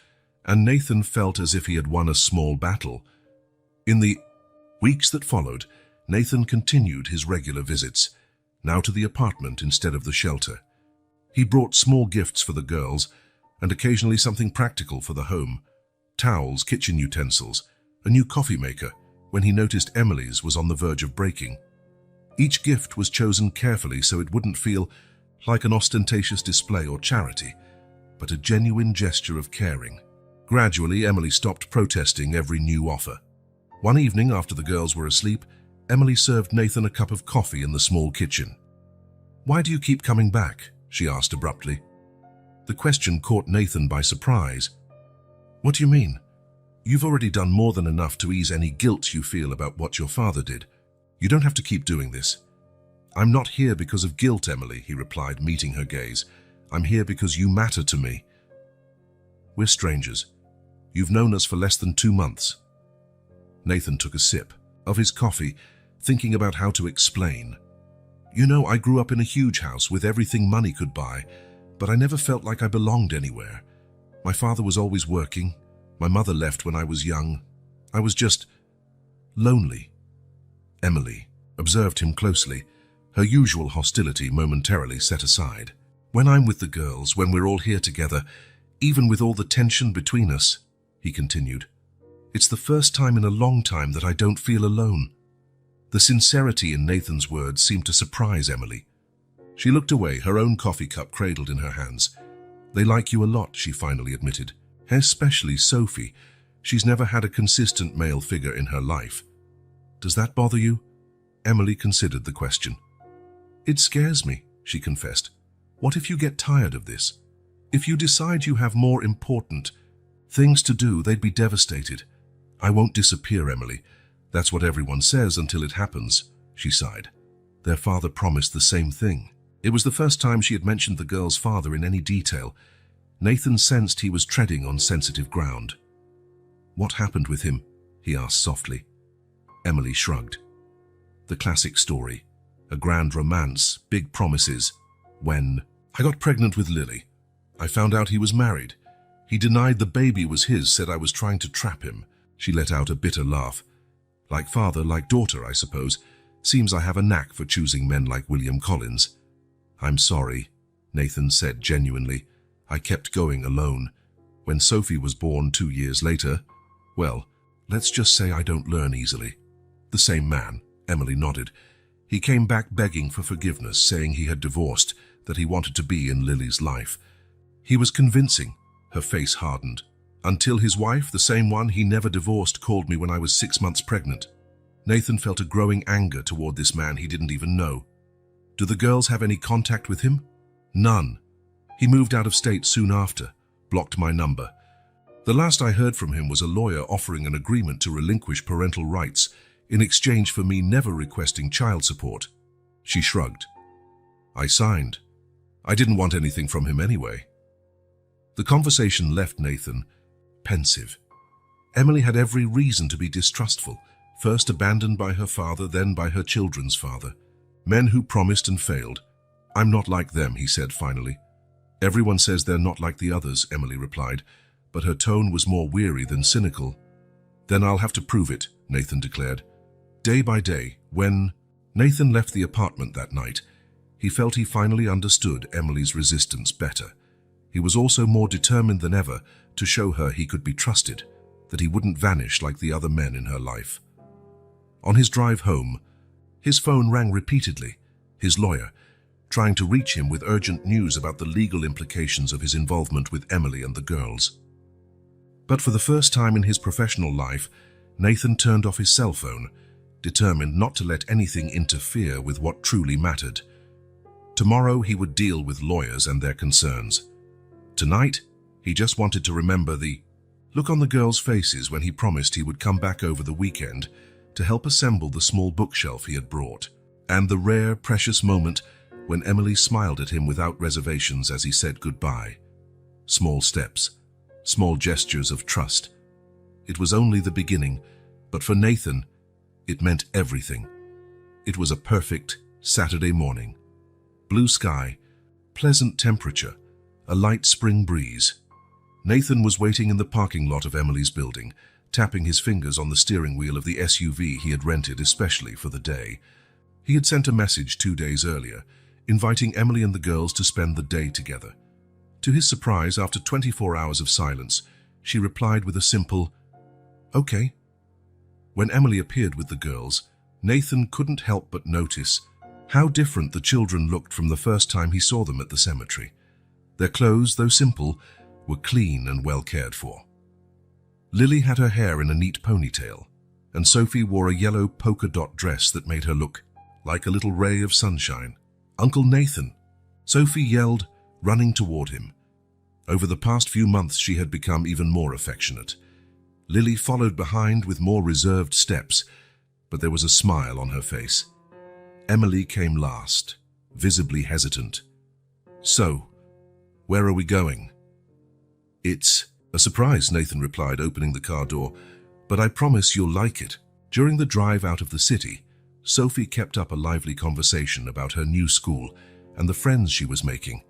and Nathan felt as if he had won a small battle. In the weeks that followed, Nathan continued his regular visits, now to the apartment instead of the shelter. He brought small gifts for the girls, and occasionally something practical for the home. Towels, kitchen utensils, a new coffee maker, when he noticed Emily's was on the verge of breaking. Each gift was chosen carefully so it wouldn't feel like an ostentatious display or charity, but a genuine gesture of caring. Gradually, Emily stopped protesting every new offer. One evening, after the girls were asleep, Emily served Nathan a cup of coffee in the small kitchen. "Why do you keep coming back?" she asked abruptly. The question caught Nathan by surprise. What do you mean? You've already done more than enough to ease any guilt you feel about what your father did. You don't have to keep doing this. I'm not here because of guilt, Emily, he replied, meeting her gaze. I'm here because you matter to me. We're strangers. You've known us for less than 2 months. Nathan took a sip of his coffee, thinking about how to explain. You know, I grew up in a huge house with everything money could buy, but I never felt like I belonged anywhere. My father was always working. My mother left when I was young. I was just lonely. Emily observed him closely, her usual hostility momentarily set aside. When I'm with the girls, when we're all here together, even with all the tension between us, he continued, it's the first time in a long time that I don't feel alone. The sincerity in Nathan's words seemed to surprise Emily. She looked away, her own coffee cup cradled in her hands. They like you a lot, she finally admitted. Especially Sophie. She's never had a consistent male figure in her life. Does that bother you? Emily considered the question. It scares me, she confessed. What if you get tired of this? If you decide you have more important things to do, they'd be devastated. I won't disappear, Emily. That's what everyone says until it happens, she sighed. Their father promised the same thing. It was the first time she had mentioned the girl's father in any detail. Nathan sensed he was treading on sensitive ground. What happened with him? He asked softly. Emily shrugged. The classic story. A grand romance, big promises. When I got pregnant with Lily, I found out he was married. He denied the baby was his, said I was trying to trap him. She let out a bitter laugh. Like father, like daughter, I suppose. Seems I have a knack for choosing men like William Collins. I'm sorry, Nathan said genuinely. I kept going alone. When Sophie was born 2 years later, well, let's just say I don't learn easily. The same man, Emily nodded. He came back begging for forgiveness, saying he had divorced, that he wanted to be in Lily's life. He was convincing. Her face hardened. Until his wife, the same one he never divorced, called me when I was 6 months pregnant. Nathan felt a growing anger toward this man he didn't even know. Do the girls have any contact with him? None. He moved out of state soon after, blocked my number. The last I heard from him was a lawyer offering an agreement to relinquish parental rights in exchange for me never requesting child support. She shrugged. I signed. I didn't want anything from him anyway. The conversation left Nathan pensive. Emily had every reason to be distrustful, first abandoned by her father, then by her children's father. Men who promised and failed. I'm not like them, he said finally. Everyone says they're not like the others, Emily replied, but her tone was more weary than cynical. Then I'll have to prove it, Nathan declared. Day by day, when Nathan left the apartment that night, he felt he finally understood Emily's resistance better. He was also more determined than ever to show her he could be trusted, that he wouldn't vanish like the other men in her life. On his drive home, his phone rang repeatedly, his lawyer, trying to reach him with urgent news about the legal implications of his involvement with Emily and the girls. But for the first time in his professional life, Nathan turned off his cell phone, determined not to let anything interfere with what truly mattered. Tomorrow he would deal with lawyers and their concerns. Tonight, he just wanted to remember the look on the girls' faces when he promised he would come back over the weekend to help assemble the small bookshelf he had brought, and the rare, precious moment when Emily smiled at him without reservations as he said goodbye. Small steps, small gestures of trust. It was only the beginning, but for Nathan, it meant everything. It was a perfect Saturday morning. Blue sky, pleasant temperature, a light spring breeze. Nathan was waiting in the parking lot of Emily's building, tapping his fingers on the steering wheel of the SUV he had rented especially for the day. He had sent a message 2 days earlier, inviting Emily and the girls to spend the day together. To his surprise, after 24 hours of silence, she replied with a simple, "Okay." When Emily appeared with the girls, Nathan couldn't help but notice how different the children looked from the first time he saw them at the cemetery. Their clothes, though simple, were clean and well cared for. Lily had her hair in a neat ponytail, and Sophie wore a yellow polka dot dress that made her look like a little ray of sunshine. "Uncle Nathan!" Sophie yelled, running toward him. Over the past few months, she had become even more affectionate. Lily followed behind with more reserved steps, but there was a smile on her face. Emily came last, visibly hesitant. "So, where are we going?" "It's a surprise," Nathan replied, opening the car door, "but I promise you'll like it." During the drive out of the city, Sophie kept up a lively conversation about her new school and the friends she was making.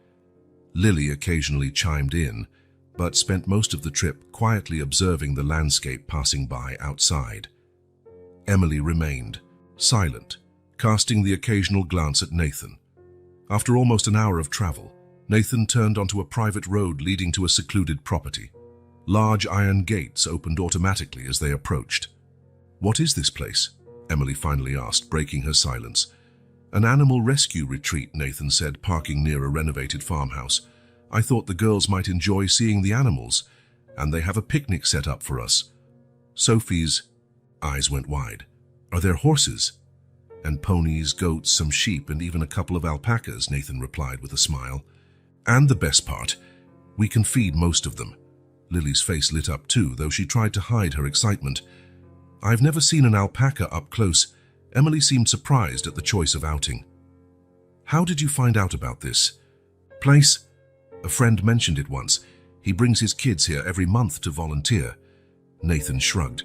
Lily occasionally chimed in, but spent most of the trip quietly observing the landscape passing by outside. Emily remained silent, casting the occasional glance at Nathan. After almost an hour of travel, Nathan turned onto a private road leading to a secluded property. Large iron gates opened automatically as they approached. "What is this place?" Emily finally asked, breaking her silence. "An animal rescue retreat," Nathan said, parking near a renovated farmhouse. "I thought the girls might enjoy seeing the animals, and they have a picnic set up for us." Sophie's eyes went wide. "Are there horses?" "And ponies, goats, some sheep, and even a couple of alpacas," Nathan replied with a smile. "And the best part, we can feed most of them." Lily's face lit up too, though she tried to hide her excitement. "I've never seen an alpaca up close." Emily seemed surprised at the choice of outing. "How did you find out about this place?" "A friend mentioned it once. He brings his kids here every month to volunteer." Nathan shrugged.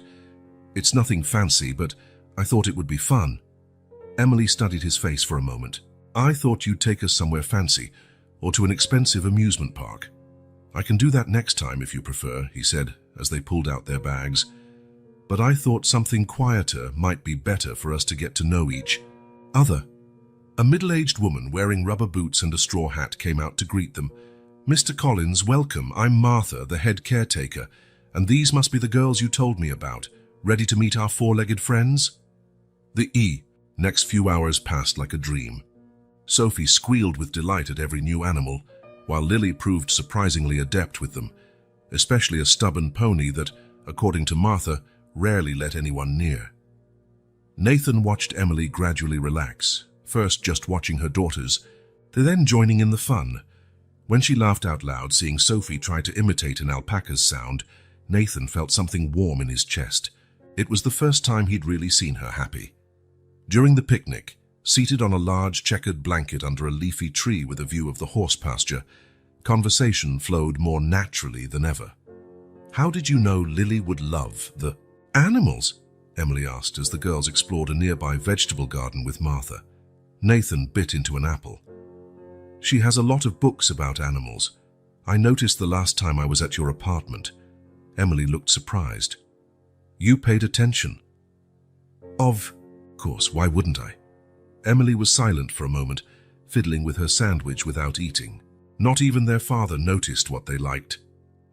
"It's nothing fancy, but I thought it would be fun." Emily studied his face for a moment. "I thought you'd take us somewhere fancy, or to an expensive amusement park." "I can do that next time if you prefer," he said as they pulled out their bags. "But I thought something quieter might be better for us to get to know each other." A middle-aged woman wearing rubber boots and a straw hat came out to greet them. "Mr. Collins, welcome. I'm Martha, the head caretaker, and these must be the girls you told me about. Ready to meet our four-legged friends?" The next few hours passed like a dream. Sophie squealed with delight at every new animal, while Lily proved surprisingly adept with them, especially a stubborn pony that, according to Martha, rarely let anyone near. Nathan watched Emily gradually relax, first just watching her daughters, then joining in the fun. When she laughed out loud, seeing Sophie try to imitate an alpaca's sound, Nathan felt something warm in his chest. It was the first time he'd really seen her happy. During the picnic, seated on a large checkered blanket under a leafy tree with a view of the horse pasture, conversation flowed more naturally than ever. "How did you know Lily would love the animals?" Emily asked as the girls explored a nearby vegetable garden with Martha. Nathan bit into an apple. "She has a lot of books about animals. I noticed the last time I was at your apartment." Emily looked surprised. "You paid attention?" "Of course, why wouldn't I?" Emily was silent for a moment, fiddling with her sandwich without eating. Not even their father noticed what they liked.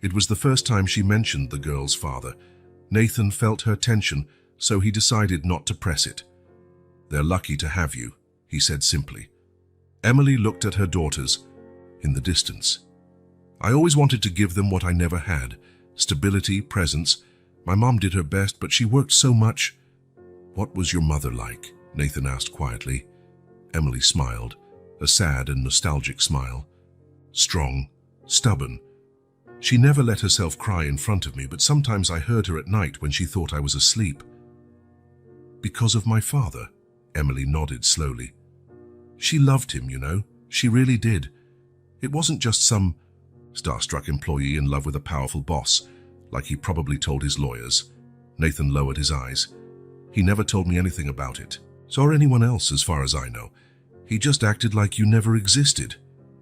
It was the first time she mentioned the girl's father. Nathan felt her tension, so he decided not to press it. "They're lucky to have you," he said simply. Emily looked at her daughters in the distance. "I always wanted to give them what I never had, stability, presence. My mom did her best, but she worked so much." "What was your mother like?" Nathan asked quietly. Emily smiled, a sad and nostalgic smile. "Strong, stubborn. She never let herself cry in front of me, but sometimes I heard her at night when she thought I was asleep." "Because of my father?" Emily nodded slowly. "She loved him, you know. She really did. It wasn't just some starstruck employee in love with a powerful boss, like he probably told his lawyers." Nathan lowered his eyes. "He never told me anything about it, or anyone else as far as I know. He just acted like you never existed."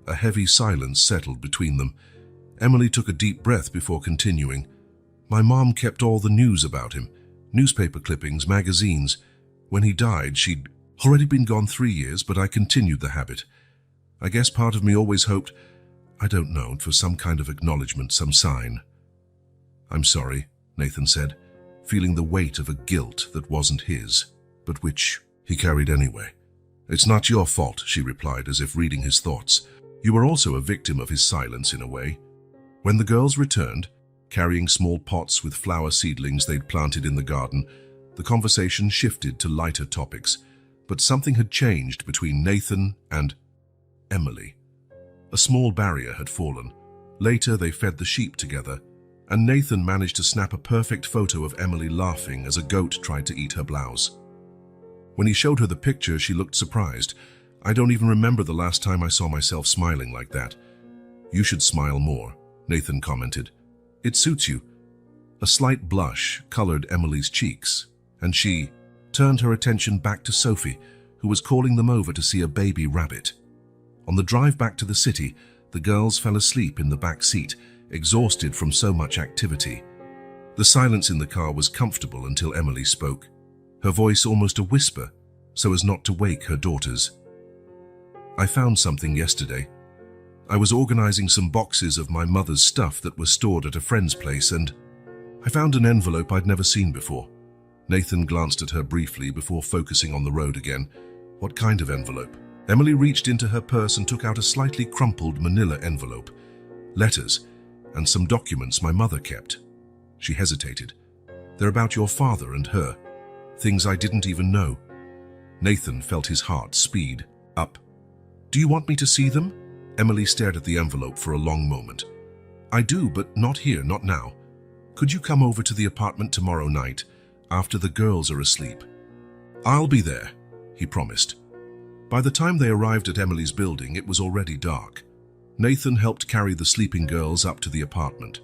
A heavy silence settled between them. Emily took a deep breath before continuing. "My mom kept all the news about him, newspaper clippings, magazines. When he died, she'd already been gone 3 years, but I continued the habit. I guess part of me always hoped, I don't know, for some kind of acknowledgement, some sign." "I'm sorry," Nathan said, feeling the weight of a guilt that wasn't his, but which he carried anyway. "It's not your fault," she replied, as if reading his thoughts. "You were also a victim of his silence in a way." When the girls returned, carrying small pots with flower seedlings they'd planted in the garden, the conversation shifted to lighter topics, but something had changed between Nathan and Emily. A small barrier had fallen. Later, they fed the sheep together, and Nathan managed to snap a perfect photo of Emily laughing as a goat tried to eat her blouse. When he showed her the picture, she looked surprised. "I don't even remember the last time I saw myself smiling like that." "You should smile more," Nathan commented. "It suits you." A slight blush colored Emily's cheeks, and she turned her attention back to Sophie, who was calling them over to see a baby rabbit. On the drive back to the city, the girls fell asleep in the back seat, exhausted from so much activity. The silence in the car was comfortable until Emily spoke, her voice almost a whisper, so as not to wake her daughters. "I found something yesterday. I was organizing some boxes of my mother's stuff that were stored at a friend's place, and I found an envelope I'd never seen before." Nathan glanced at her briefly before focusing on the road again. "What kind of envelope?" Emily reached into her purse and took out a slightly crumpled manila envelope. "Letters and some documents my mother kept." She hesitated. "They're about your father and her. Things I didn't even know." Nathan felt his heart speed up. "Do you want me to see them?" Emily stared at the envelope for a long moment. "I do, but not here, not now. Could you come over to the apartment tomorrow night, after the girls are asleep?" "I'll be there," he promised. By the time they arrived at Emily's building, it was already dark. Nathan helped carry the sleeping girls up to the apartment.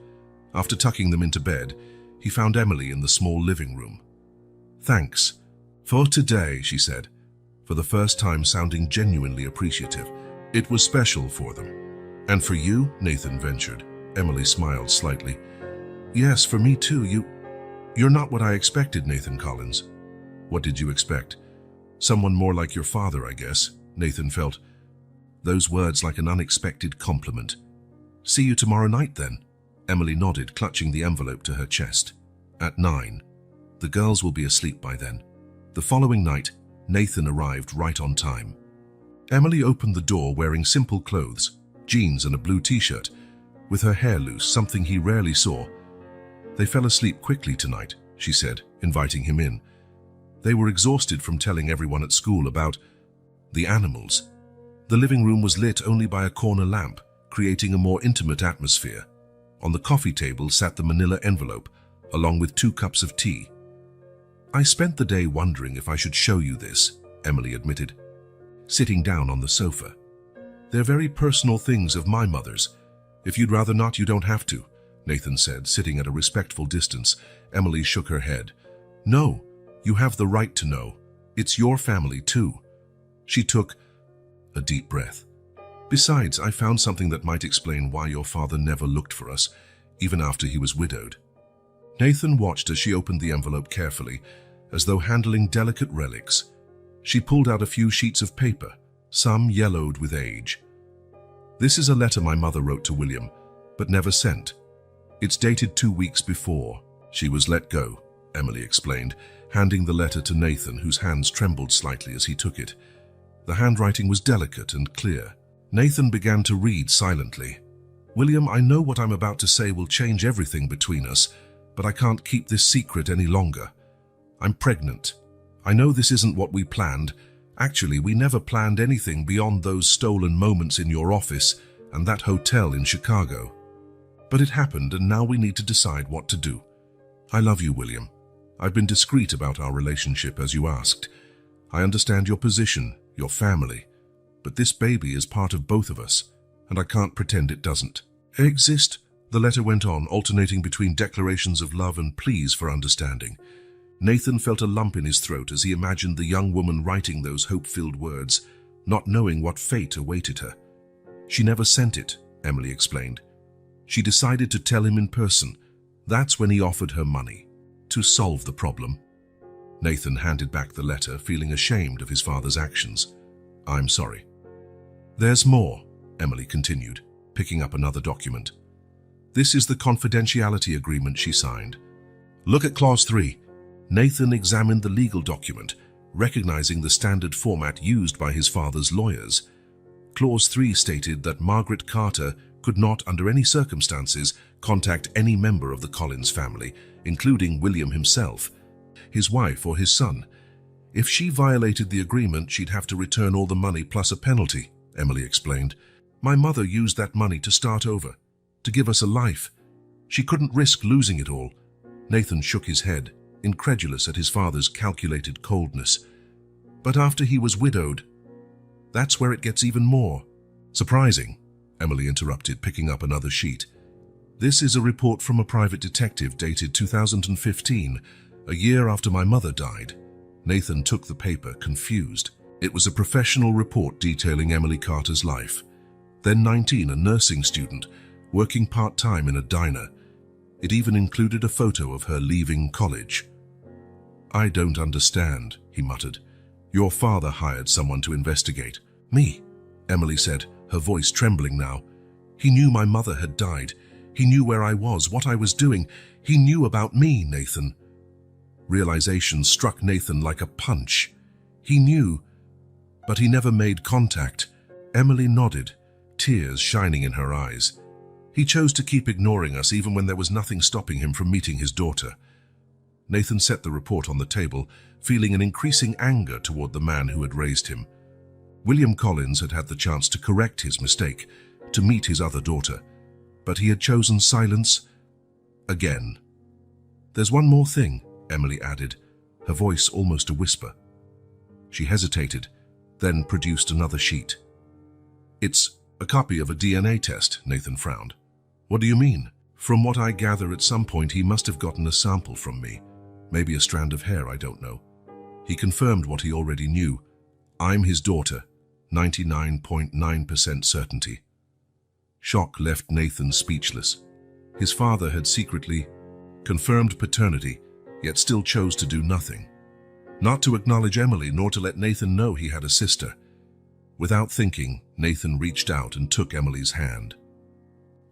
After tucking them into bed, he found Emily in the small living room. "Thanks for today," she said, for the first time sounding genuinely appreciative. "It was special for them." "And for you?" Nathan ventured. Emily smiled slightly. "Yes, for me too. You're not what I expected, Nathan Collins." "What did you expect?" "Someone more like your father, I guess," Nathan felt. Those words like an unexpected compliment. "See you tomorrow night, then." Emily nodded, clutching the envelope to her chest. "At 9. The girls will be asleep by then." The following night, Nathan arrived right on time. Emily opened the door wearing simple clothes, jeans and a blue t-shirt, with her hair loose, something he rarely saw. "They fell asleep quickly tonight," she said, inviting him in. "They were exhausted from telling everyone at school about the animals." The living room was lit only by a corner lamp, creating a more intimate atmosphere. On the coffee table sat the manila envelope, along with 2 cups of tea. "I spent the day wondering if I should show you this," Emily admitted, sitting down on the sofa. "They're very personal things of my mother's. If you'd rather not, you don't have to," Nathan said, sitting at a respectful distance. Emily shook her head. "No, you have the right to know. It's your family, too." She took a deep breath. "Besides, I found something that might explain why your father never looked for us, even after he was widowed." Nathan watched as she opened the envelope carefully, as though handling delicate relics. She pulled out a few sheets of paper, some yellowed with age. "This is a letter my mother wrote to William, but never sent. It's dated 2 weeks before she was let go," Emily explained, handing the letter to Nathan, whose hands trembled slightly as he took it. The handwriting was delicate and clear. Nathan began to read silently. "William, I know what I'm about to say will change everything between us, but I can't keep this secret any longer. I'm pregnant. I know this isn't what we planned. Actually, we never planned anything beyond those stolen moments in your office and that hotel in Chicago. But it happened, and now we need to decide what to do. I love you, William. I've been discreet about our relationship, as you asked. I understand your position, your family, but this baby is part of both of us, and I can't pretend it doesn't exist." The letter went on, alternating between declarations of love and pleas for understanding. Nathan felt a lump in his throat as he imagined the young woman writing those hope-filled words, not knowing what fate awaited her. "She never sent it," Emily explained. "She decided to tell him in person. That's when he offered her money to solve the problem." Nathan handed back the letter, feeling ashamed of his father's actions. "I'm sorry." "There's more," Emily continued, picking up another document. "This is the confidentiality agreement she signed. Look at Clause 3. Nathan examined the legal document, recognizing the standard format used by his father's lawyers. Clause 3 stated that Margaret Carter could not, under any circumstances, contact any member of the Collins family, including William himself, his wife, or his son. If she violated the agreement, she'd have to return all the money plus a penalty, Emily explained. "My mother used that money to start over. to give us a life. She couldn't risk losing it all. Nathan shook his head, incredulous at his father's calculated coldness. But after he was widowed, that's where it gets even more. Surprising, Emily interrupted, picking up another sheet. This is a report from a private detective dated 2015, a year after my mother died. Nathan took the paper, confused. It was a professional report detailing Emily Carter's life. Then 19, a nursing student, working part-time in a diner. It even included a photo of her leaving college. I don't understand, he muttered. Your father hired someone to investigate. Me, Emily said, her voice trembling now. He knew my mother had died. He knew where I was, what I was doing. He knew about me, Nathan. Realization struck Nathan like a punch. He knew, but he never made contact. Emily nodded, tears shining in her eyes. He chose to keep ignoring us even when there was nothing stopping him from meeting his daughter. Nathan set the report on the table, feeling an increasing anger toward the man who had raised him. William Collins had had the chance to correct his mistake, to meet his other daughter, but he had chosen silence again. There's one more thing, Emily added, her voice almost a whisper. She hesitated, then produced another sheet. It's a copy of a DNA test, Nathan frowned. What do you mean? From what I gather, at some point he must have gotten a sample from me. Maybe a strand of hair, I don't know. He confirmed what he already knew. I'm his daughter, 99.9% certainty. Shock left Nathan speechless. His father had secretly confirmed paternity, yet still chose to do nothing. Not to acknowledge Emily, nor to let Nathan know he had a sister. Without thinking, Nathan reached out and took Emily's hand.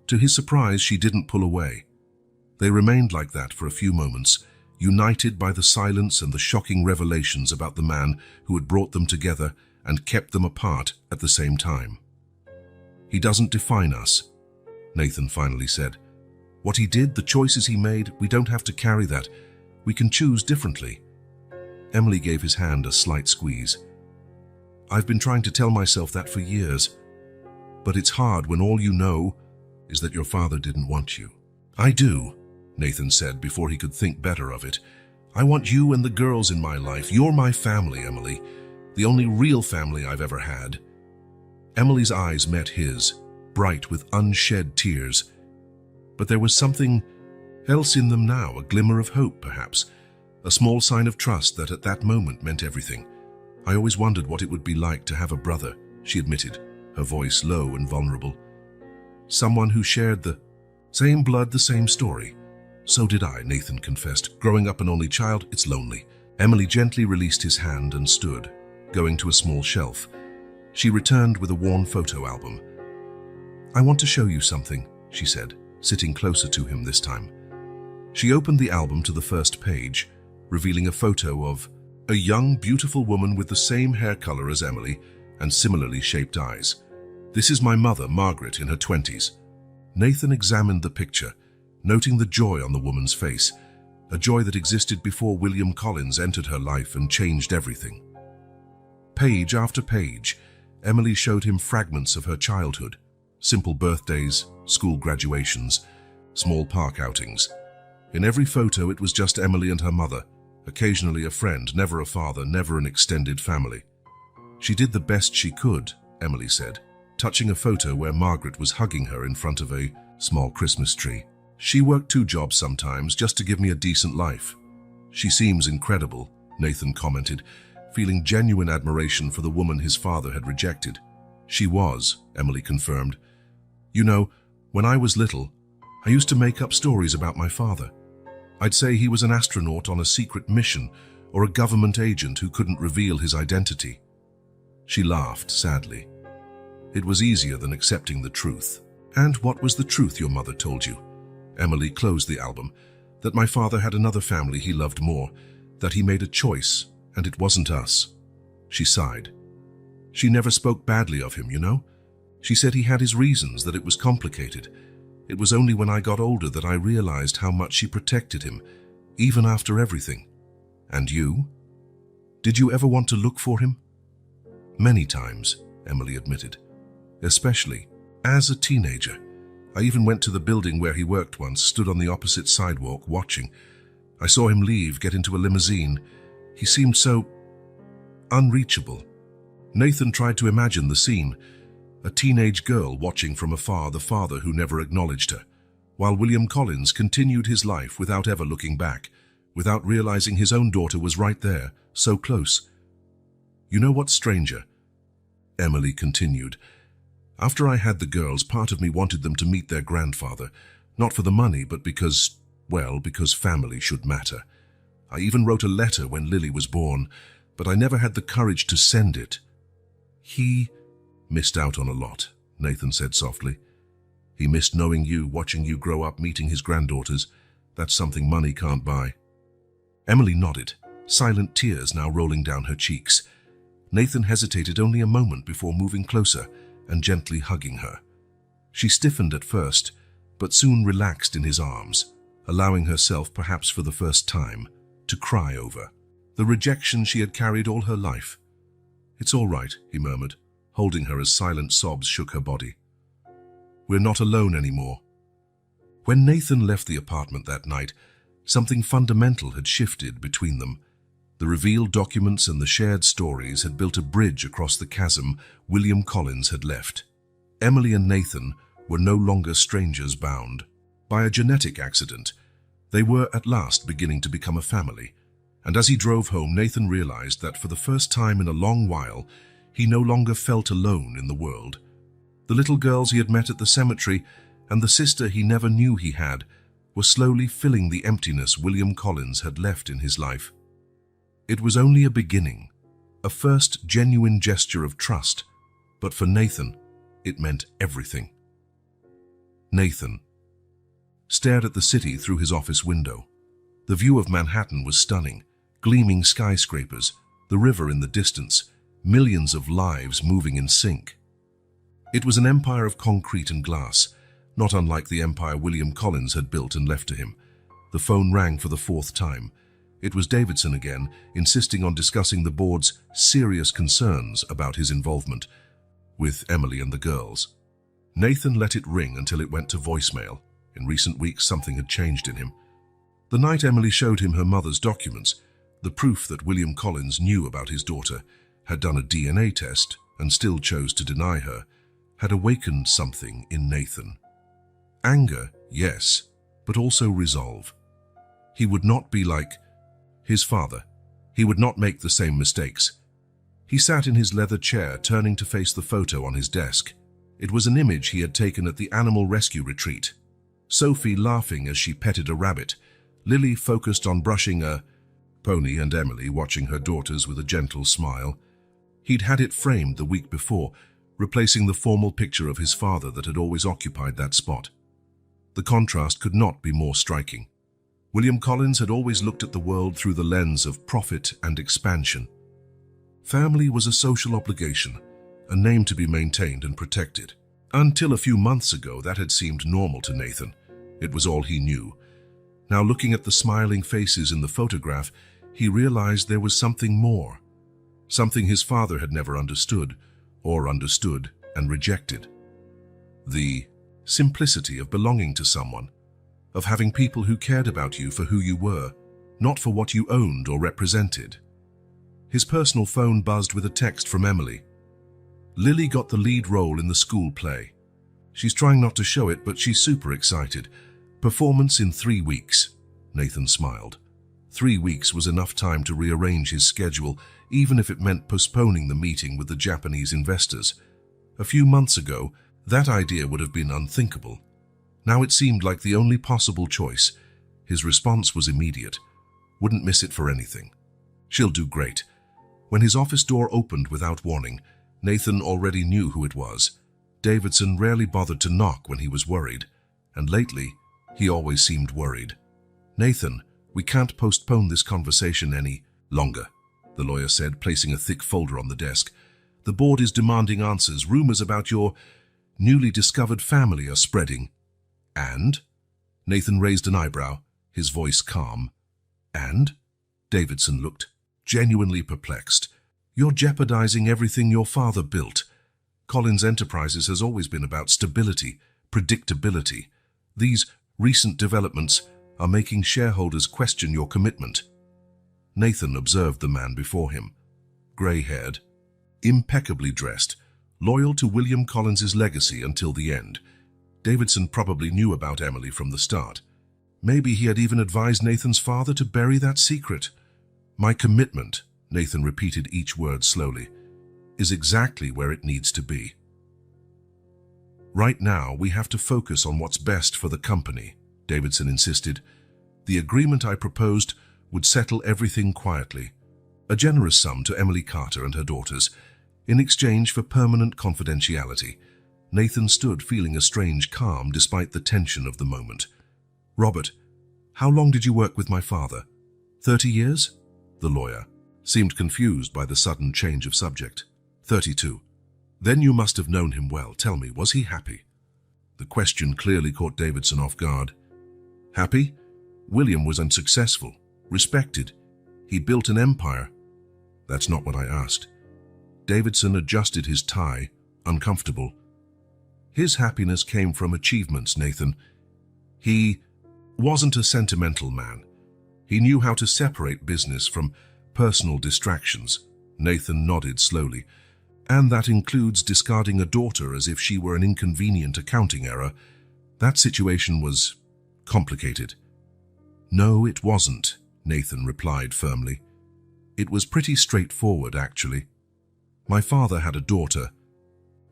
To his surprise, she didn't pull away. They remained like that for a few moments, united by the silence and the shocking revelations about the man who had brought them together and kept them apart at the same time. He doesn't define us, Nathan finally said. What he did, the choices he made, we don't have to carry that. We can choose differently. Emily gave his hand a slight squeeze. I've been trying to tell myself that for years, but it's hard when all you know is that your father didn't want you. I do, Nathan said before he could think better of it. I want you and the girls in my life. You're my family, Emily. The only real family I've ever had. Emily's eyes met his, bright with unshed tears. But there was something else in them now, a glimmer of hope, perhaps. A small sign of trust that at that moment meant everything. I always wondered what it would be like to have a brother, she admitted, her voice low and vulnerable. Someone who shared the same blood, the same story. So did I, Nathan confessed. Growing up an only child, it's lonely. Emily gently released his hand and stood, going to a small shelf. She returned with a worn photo album. I want to show you something, she said, sitting closer to him this time. She opened the album to the first page, revealing a photo of a young, beautiful woman with the same hair color as Emily and similarly shaped eyes. This is my mother, Margaret, in her 20s. Nathan examined the picture, noting the joy on the woman's face, a joy that existed before William Collins entered her life and changed everything. Page after page, Emily showed him fragments of her childhood, simple birthdays, school graduations, small park outings. In every photo, it was just Emily and her mother, occasionally a friend, never a father, never an extended family. She did the best she could, Emily said, touching a photo where Margaret was hugging her in front of a small Christmas tree. She worked 2 jobs sometimes just to give me a decent life. She seems incredible, Nathan commented, feeling genuine admiration for the woman his father had rejected. She was, Emily confirmed. You know, when I was little, I used to make up stories about my father. I'd say he was an astronaut on a secret mission or a government agent who couldn't reveal his identity. She laughed sadly. It was easier than accepting the truth. And what was the truth your mother told you? Emily closed the album. That my father had another family he loved more, that he made a choice, and it wasn't us. She sighed. She never spoke badly of him, you know? She said he had his reasons, that it was complicated. It was only when I got older that I realized how much she protected him, even after everything. And you? Did you ever want to look for him? Many times, Emily admitted. Especially as a teenager, I even went to the building where he worked once, stood on the opposite sidewalk, watching. I saw him leave, get into a limousine. He seemed so unreachable. Nathan tried to imagine the scene. A teenage girl watching from afar the father who never acknowledged her, while William Collins continued his life without ever looking back, without realizing his own daughter was right there, so close. You know what's stranger? Emily continued. After I had the girls, part of me wanted them to meet their grandfather, not for the money, but because family should matter. I even wrote a letter when Lily was born, but I never had the courage to send it. He missed out on a lot, Nathan said softly. He missed knowing you, watching you grow up, meeting his granddaughters. That's something money can't buy. Emily nodded, silent tears now rolling down her cheeks. Nathan hesitated only a moment before moving closer and gently hugging her. She stiffened at first, but soon relaxed in his arms, allowing herself, perhaps for the first time, to cry over the rejection she had carried all her life. It's all right, he murmured, holding her as silent sobs shook her body. We're not alone anymore. When Nathan left the apartment that night, something fundamental had shifted between them. The revealed documents and the shared stories had built a bridge across the chasm William Collins had left. Emily and Nathan were no longer strangers bound. By a genetic accident, they were at last beginning to become a family. And as he drove home, Nathan realized that for the first time in a long while, he no longer felt alone in the world. The little girls he had met at the cemetery and the sister he never knew he had were slowly filling the emptiness William Collins had left in his life. It was only a beginning, a first genuine gesture of trust, but for Nathan, it meant everything. Nathan stared at the city through his office window. The view of Manhattan was stunning, gleaming skyscrapers, the river in the distance, millions of lives moving in sync. It was an empire of concrete and glass, not unlike the empire William Collins had built and left to him. The phone rang for the fourth time. It was Davidson again, insisting on discussing the board's serious concerns about his involvement with Emily and the girls. Nathan let it ring until it went to voicemail. In recent weeks, something had changed in him. The night Emily showed him her mother's documents, the proof that William Collins knew about his daughter, had done a DNA test and still chose to deny her, had awakened something in Nathan. Anger, yes, but also resolve. He would not be like his father. He would not make the same mistakes. He sat in his leather chair, turning to face the photo on his desk. It was an image he had taken at the animal rescue retreat. Sophie laughing as she petted a rabbit, Lily focused on brushing a pony, and Emily watching her daughters with a gentle smile. He'd had it framed the week before, replacing the formal picture of his father that had always occupied that spot. The contrast could not be more striking. William Collins had always looked at the world through the lens of profit and expansion. Family was a social obligation, a name to be maintained and protected. Until a few months ago, that had seemed normal to Nathan. It was all he knew. Now, looking at the smiling faces in the photograph, he realized there was something more. Something his father had never understood, or understood and rejected. The simplicity of belonging to someone, of having people who cared about you for who you were, not for what you owned or represented. His personal phone buzzed with a text from Emily. Lily got the lead role in the school play. She's trying not to show it, but she's super excited. Performance in 3 weeks. Nathan smiled. 3 weeks was enough time to rearrange his schedule, even if it meant postponing the meeting with the Japanese investors. A few months ago, that idea would have been unthinkable. Now it seemed like the only possible choice. His response was immediate. Wouldn't miss it for anything. She'll do great. When his office door opened without warning, Nathan already knew who it was. Davidson rarely bothered to knock when he was worried, and lately, he always seemed worried. Nathan, we can't postpone this conversation any longer, the lawyer said, placing a thick folder on the desk. The board is demanding answers. Rumors about your newly discovered family are spreading. And? Nathan raised an eyebrow, his voice calm. And? Davidson looked genuinely perplexed. You're jeopardizing everything your father built. Collins Enterprises has always been about stability, predictability. These recent developments are making shareholders question your commitment. Nathan observed the man before him, grey-haired, impeccably dressed, loyal to William Collins's legacy until the end. Davidson probably knew about Emily from the start. Maybe he had even advised Nathan's father to bury that secret. My commitment, Nathan repeated each word slowly, is exactly where it needs to be. Right now, we have to focus on what's best for the company, Davidson insisted. The agreement I proposed would settle everything quietly. A generous sum to Emily Carter and her daughters, in exchange for permanent confidentiality. Nathan stood feeling a strange calm despite the tension of the moment. Robert, how long did you work with my father? 30 years? The lawyer seemed confused by the sudden change of subject. 32. Then you must have known him well. Tell me, was he happy? The question clearly caught Davidson off guard. Happy? William was unsuccessful, respected. He built an empire. That's not what I asked. Davidson adjusted his tie, uncomfortable. His happiness came from achievements, Nathan. He wasn't a sentimental man. He knew how to separate business from personal distractions. Nathan nodded slowly. And that includes discarding a daughter as if she were an inconvenient accounting error. That situation was complicated. No, it wasn't, Nathan replied firmly. It was pretty straightforward, actually. My father had a daughter.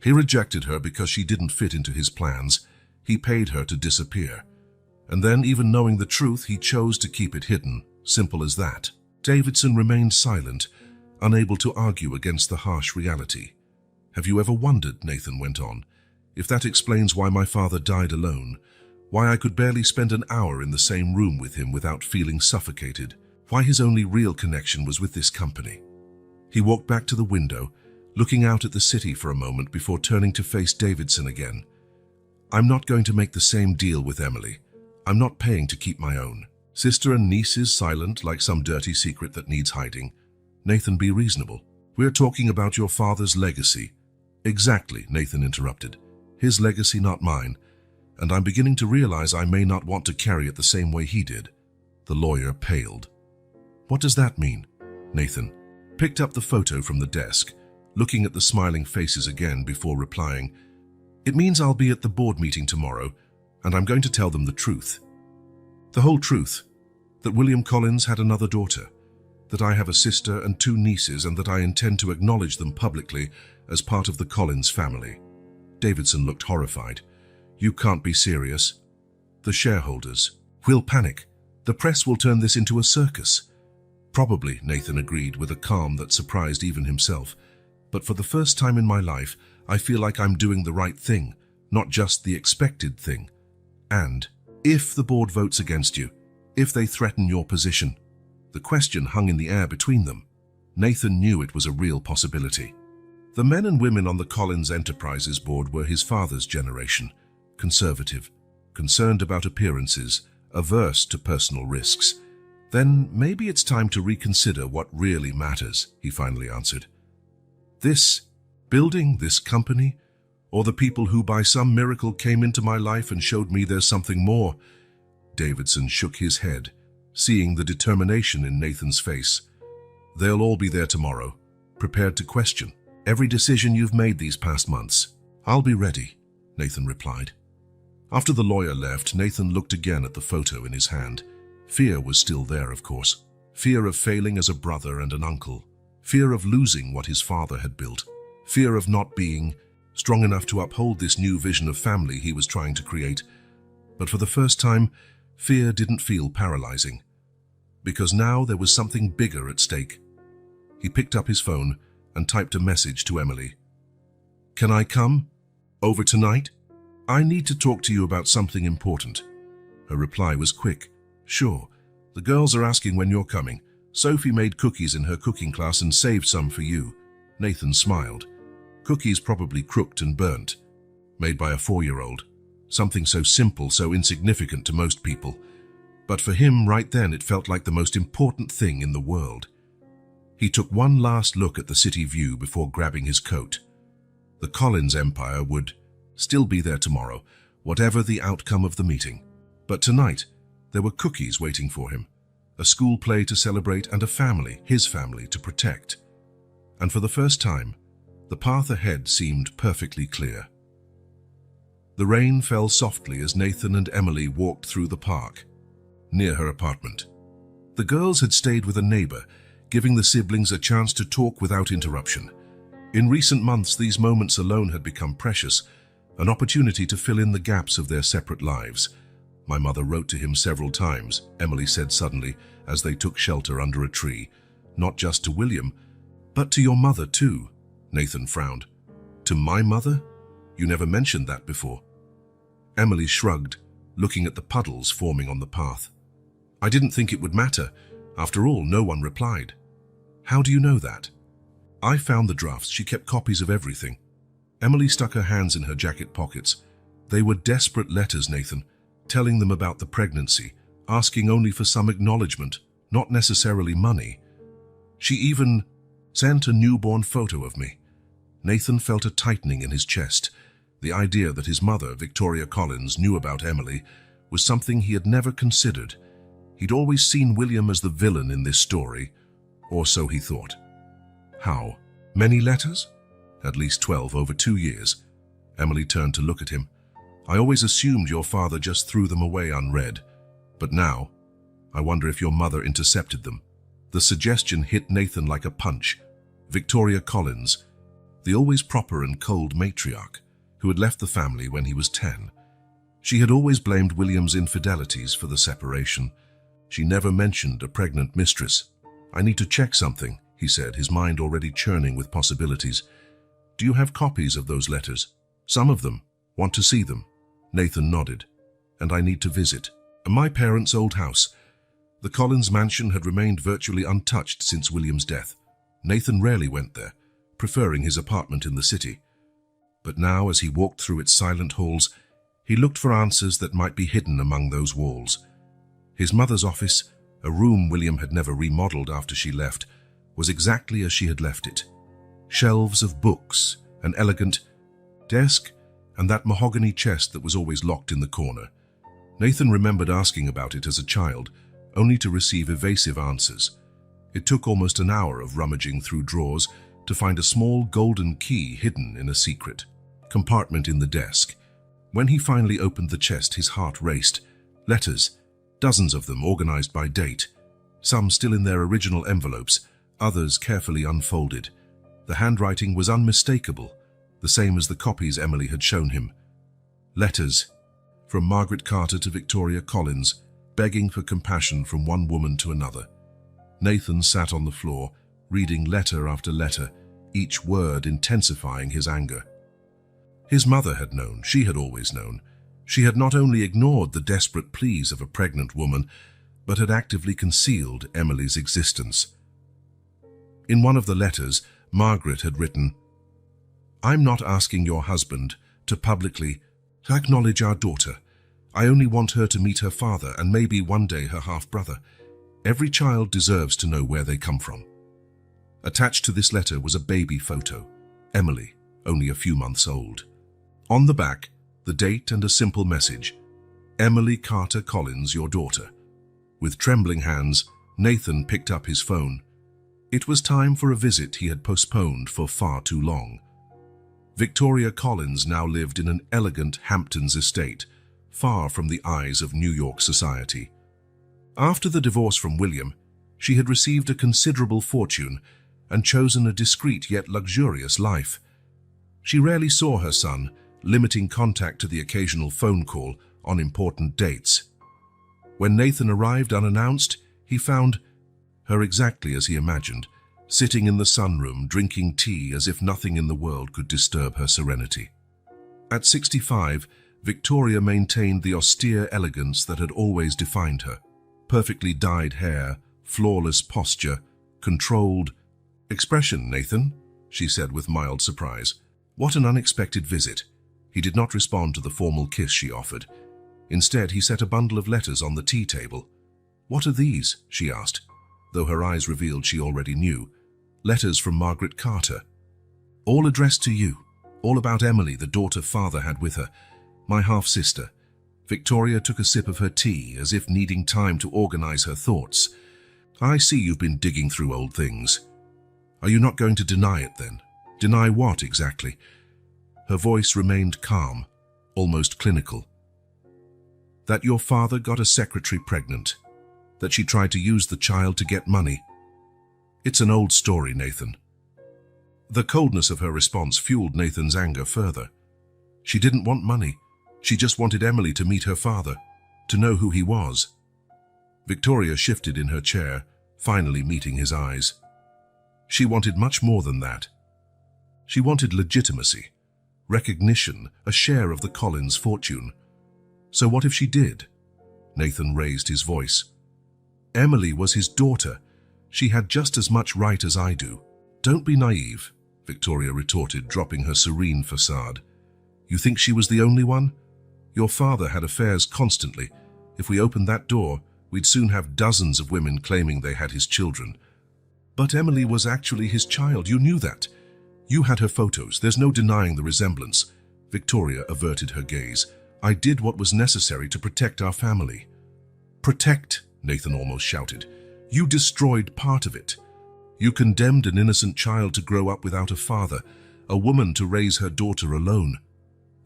He rejected her because she didn't fit into his plans. He paid her to disappear. And then, even knowing the truth, he chose to keep it hidden. Simple as that. Davidson remained silent, unable to argue against the harsh reality. Have you ever wondered, Nathan went on, if that explains why my father died alone, why I could barely spend an hour in the same room with him without feeling suffocated, why his only real connection was with this company? He walked back to the window, looking out at the city for a moment before turning to face Davidson again. I'm not going to make the same deal with Emily. I'm not paying to keep my own. Sister and niece is silent like some dirty secret that needs hiding. Nathan, be reasonable. We're talking about your father's legacy. Exactly, Nathan interrupted. His legacy, not mine. And I'm beginning to realize I may not want to carry it the same way he did. The lawyer paled. What does that mean? Nathan picked up the photo from the desk, looking at the smiling faces again before replying. It means I'll be at the board meeting tomorrow, and I'm going to tell them the truth. The whole truth. That William Collins had another daughter, that I have a sister and 2 nieces, and that I intend to acknowledge them publicly as part of the Collins family. Davidson looked horrified. You can't be serious. The shareholders will panic. The press will turn this into a circus. Probably, Nathan agreed with a calm that surprised even himself. But for the first time in my life, I feel like I'm doing the right thing, not just the expected thing. And if the board votes against you, if they threaten your position, the question hung in the air between them. Nathan knew it was a real possibility. The men and women on the Collins Enterprises board were his father's generation, conservative, concerned about appearances, averse to personal risks. Then maybe it's time to reconsider what really matters, he finally answered. This building, this company, or the people who by some miracle came into my life and showed me there's something more? Davidson shook his head, seeing the determination in Nathan's face. They'll all be there tomorrow, prepared to question every decision you've made these past months. I'll be ready, Nathan replied. After the lawyer left, Nathan looked again at the photo in his hand. Fear was still there, of course. Fear of failing as a brother and an uncle. Fear of losing what his father had built. Fear of not being strong enough to uphold this new vision of family he was trying to create. But for the first time, fear didn't feel paralyzing. Because now there was something bigger at stake. He picked up his phone and typed a message to Emily. Can I come? Over tonight? I need to talk to you about something important. Her reply was quick. Sure. The girls are asking when you're coming. Sophie made cookies in her cooking class and saved some for you. Nathan smiled. Cookies probably crooked and burnt. Made by a 4-year-old. Something so simple, so insignificant to most people. But for him, right then, it felt like the most important thing in the world. He took one last look at the city view before grabbing his coat. The Collins empire would still be there tomorrow, whatever the outcome of the meeting. But tonight, there were cookies waiting for him, a school play to celebrate and a family, his family, to protect. And for the first time, the path ahead seemed perfectly clear. The rain fell softly as Nathan and Emily walked through the park, near her apartment. The girls had stayed with a neighbor, giving the siblings a chance to talk without interruption. In recent months, these moments alone had become precious, an opportunity to fill in the gaps of their separate lives. "My mother wrote to him several times," Emily said suddenly as they took shelter under a tree. "Not just to William, but to your mother too." Nathan frowned. "To my mother? You never mentioned that before." Emily shrugged, looking at the puddles forming on the path. "I didn't think it would matter. After all, no one replied." "How do you know that?" "I found the drafts. She kept copies of everything." Emily stuck her hands in her jacket pockets. "They were desperate letters, Nathan, telling them about the pregnancy, asking only for some acknowledgement, not necessarily money. She even sent a newborn photo of me." Nathan felt a tightening in his chest. The idea that his mother, Victoria Collins, knew about Emily was something he had never considered. He'd always seen William as the villain in this story, or so he thought. "How? Many letters?" "At least 12 over 2 years." Emily turned to look at him. "I always assumed your father just threw them away unread. But now, I wonder if your mother intercepted them." The suggestion hit Nathan like a punch. Victoria Collins, the always proper and cold matriarch, who had left the family when he was 10. She had always blamed William's infidelities for the separation. She never mentioned a pregnant mistress. "I need to check something," he said, his mind already churning with possibilities. "Do you have copies of those letters?" "Some of them. Want to see them?" Nathan nodded. "And I need to visit my parents' old house." The Collins mansion had remained virtually untouched since William's death. Nathan rarely went there, preferring his apartment in the city. But now, as he walked through its silent halls, he looked for answers that might be hidden among those walls. His mother's office, a room William had never remodeled after she left, was exactly as she had left it. Shelves of books, an elegant desk, and that mahogany chest that was always locked in the corner. Nathan remembered asking about it as a child, only to receive evasive answers. It took almost an hour of rummaging through drawers to find a small golden key hidden in a secret compartment in the desk. When he finally opened the chest, his heart raced. Letters, dozens of them organized by date, some still in their original envelopes, others carefully unfolded. The handwriting was unmistakable, the same as the copies Emily had shown him. Letters, from Margaret Carter to Victoria Collins, begging for compassion from one woman to another. Nathan sat on the floor, reading letter after letter, each word intensifying his anger. His mother had known, she had always known. She had not only ignored the desperate pleas of a pregnant woman, but had actively concealed Emily's existence. In one of the letters, Margaret had written, "I'm not asking your husband to publicly acknowledge our daughter. I only want her to meet her father and maybe one day her half-brother. Every child deserves to know where they come from." Attached to this letter was a baby photo, Emily, only a few months old. On the back, the date and a simple message, "Emily Carter Collins, your daughter." With trembling hands, Nathan picked up his phone. It was time for a visit he had postponed for far too long. Victoria Collins now lived in an elegant Hamptons estate, far from the eyes of New York society. After the divorce from William, she had received a considerable fortune and chosen a discreet yet luxurious life. She rarely saw her son, limiting contact to the occasional phone call on important dates. When Nathan arrived unannounced, he found her exactly as he imagined, sitting in the sunroom drinking tea as if nothing in the world could disturb her serenity. At 65, Victoria maintained the austere elegance that had always defined her. Perfectly dyed hair, flawless posture, controlled expression. "Nathan," she said with mild surprise. "What an unexpected visit." He did not respond to the formal kiss she offered. Instead, he set a bundle of letters on the tea table. "What are these?" she asked, though her eyes revealed she already knew. "Letters from Margaret Carter. All addressed to you. All about Emily, the daughter father had with her." My half-sister. Victoria took a sip of her tea, as if needing time to organize her thoughts. I see you've been digging through old things. Are you not going to deny it then? Deny what exactly? Her voice remained calm, almost clinical. That your father got a secretary pregnant. That she tried to use the child to get money. It's an old story, Nathan. The coldness of her response fueled Nathan's anger further. She didn't want money. She just wanted Emily to meet her father, to know who he was. Victoria shifted in her chair, finally meeting his eyes. She wanted much more than that. She wanted legitimacy, recognition, a share of the Collins fortune. So what if she did? Nathan raised his voice. Emily was his daughter. She had just as much right as I do. Don't be naive, Victoria retorted, dropping her serene facade. You think she was the only one? Your father had affairs constantly. If we opened that door, we'd soon have dozens of women claiming they had his children. But Emily was actually his child. You knew that. You had her photos. There's no denying the resemblance. Victoria averted her gaze. I did what was necessary to protect our family. Protect, Nathan almost shouted. You destroyed part of it. You condemned an innocent child to grow up without a father, a woman to raise her daughter alone.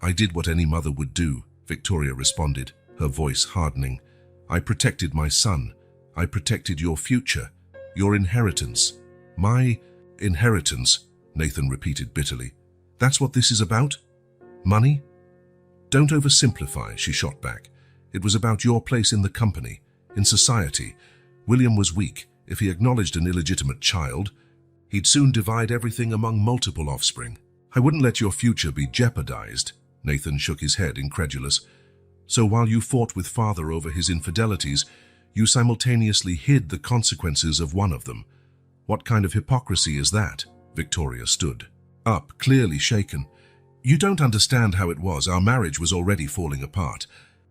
I did what any mother would do, Victoria responded, her voice hardening. I protected my son. I protected your future, your inheritance. My inheritance, Nathan repeated bitterly. That's what this is about? Money? Don't oversimplify, she shot back. It was about your place in the company, in society. William was weak. If he acknowledged an illegitimate child, he'd soon divide everything among multiple offspring. I wouldn't let your future be jeopardized. Nathan shook his head, incredulous. So while you fought with father over his infidelities, you simultaneously hid the consequences of one of them. What kind of hypocrisy is that? Victoria stood up, clearly shaken. You don't understand how it was. Our marriage was already falling apart.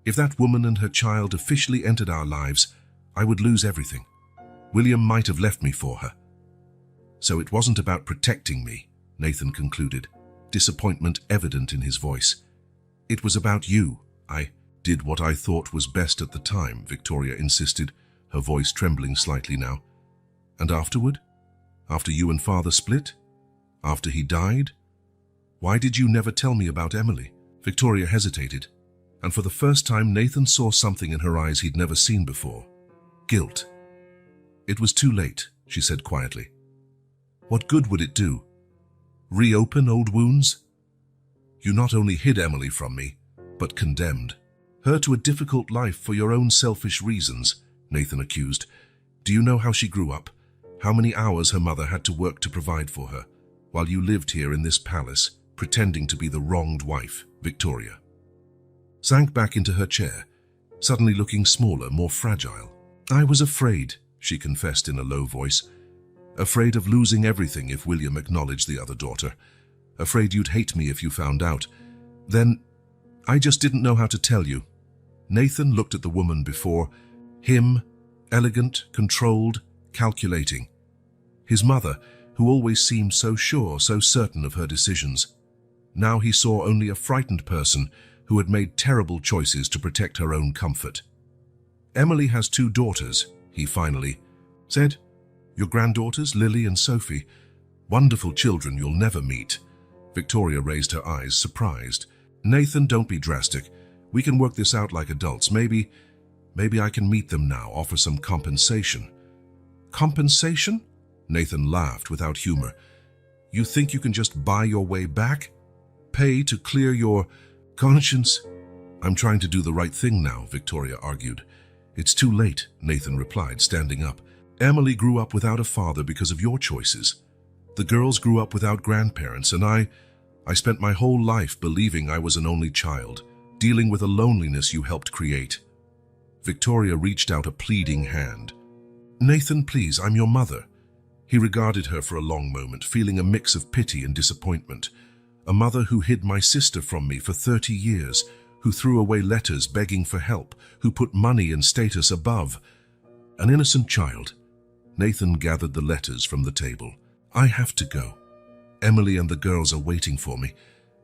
If that woman and her child officially entered our lives, I would lose everything. William might have left me for her. So it wasn't about protecting me, Nathan concluded, disappointment evident in his voice. It was about you. I did what I thought was best at the time, Victoria insisted, her voice trembling slightly now. And afterward? After you and father split? After he died? Why did you never tell me about Emily? Victoria hesitated, and for the first time Nathan saw something in her eyes he'd never seen before. Guilt. It was too late, she said quietly. What good would it do? Reopen old wounds? You not only hid Emily from me, but condemned her to a difficult life for your own selfish reasons, Nathan accused. Do you know how she grew up? How many hours her mother had to work to provide for her, while you lived here in this palace, pretending to be the wronged wife? Victoria sank back into her chair, suddenly looking smaller, more fragile. I was afraid, she confessed in a low voice. Afraid of losing everything if William acknowledged the other daughter. Afraid you'd hate me if you found out. Then, I just didn't know how to tell you. Nathan looked at the woman before him, elegant, controlled, calculating. His mother, who always seemed so sure, so certain of her decisions. Now he saw only a frightened person who had made terrible choices to protect her own comfort. Emily has 2 daughters, he finally said. Your granddaughters, Lily and Sophie. Wonderful children you'll never meet. Victoria raised her eyes, surprised. Nathan, don't be drastic. We can work this out like adults. Maybe I can meet them now, offer some compensation. Compensation? Nathan laughed without humor. You think you can just buy your way back? Pay to clear your conscience? I'm trying to do the right thing now, Victoria argued. It's too late, Nathan replied, standing up. Emily grew up without a father because of your choices. The girls grew up without grandparents, and I spent my whole life believing I was an only child, dealing with a loneliness you helped create. Victoria reached out a pleading hand. Nathan, please, I'm your mother. He regarded her for a long moment, feeling a mix of pity and disappointment. A mother who hid my sister from me for 30 years, who threw away letters begging for help, who put money and status above. An innocent child. Nathan gathered the letters from the table. I have to go. Emily and the girls are waiting for me.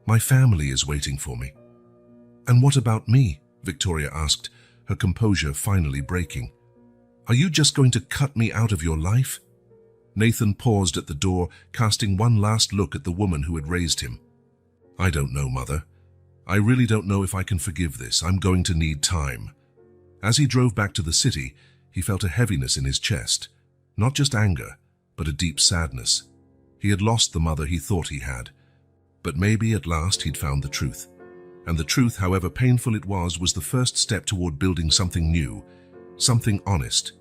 My family is waiting for me. "And what about me?" Victoria asked, her composure finally breaking. "Are you just going to cut me out of your life?" Nathan paused at the door, casting one last look at the woman who had raised him. "I don't know, Mother. I really don't know if I can forgive this. I'm going to need time." As he drove back to the city, he felt a heaviness in his chest. Not just anger, but a deep sadness. He had lost the mother he thought he had. But maybe at last he'd found the truth. And the truth, however painful it was the first step toward building something new, something honest,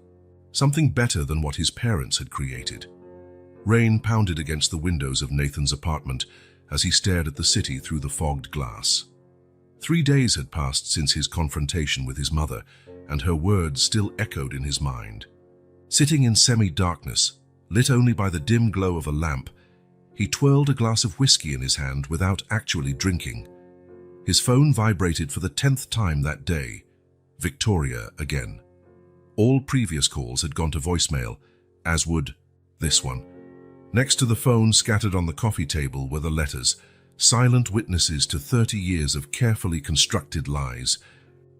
something better than what his parents had created. Rain pounded against the windows of Nathan's apartment as he stared at the city through the fogged glass. 3 days had passed since his confrontation with his mother, and her words still echoed in his mind. Sitting in semi-darkness, lit only by the dim glow of a lamp, he twirled a glass of whiskey in his hand without actually drinking. His phone vibrated for the 10th time that day. Victoria again. All previous calls had gone to voicemail, as would this one. Next to the phone, scattered on the coffee table, were the letters, silent witnesses to 30 years of carefully constructed lies.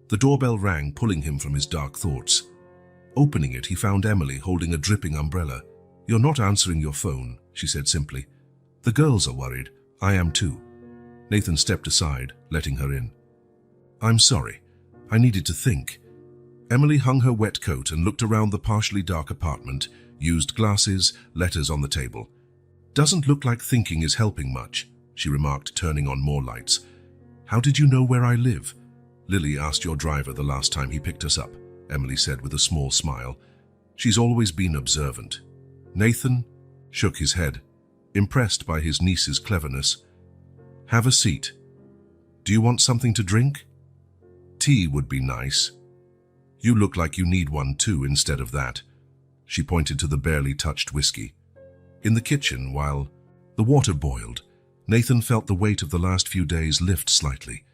The doorbell rang, pulling him from his dark thoughts. Opening it, he found Emily holding a dripping umbrella. "You're not answering your phone," she said simply. "The girls are worried. I am too." Nathan stepped aside, letting her in. "I'm sorry. I needed to think." Emily hung her wet coat and looked around the partially dark apartment, used glasses, letters on the table. "Doesn't look like thinking is helping much," she remarked, turning on more lights. "How did you know where I live?" "Lily asked your driver the last time he picked us up," Emily said with a small smile. "She's always been observant." Nathan shook his head, impressed by his niece's cleverness. "Have a seat. Do you want something to drink?" "Tea would be nice." "You look like you need one too instead of that." She pointed to the barely touched whiskey. In the kitchen, while the water boiled, Nathan felt the weight of the last few days lift slightly.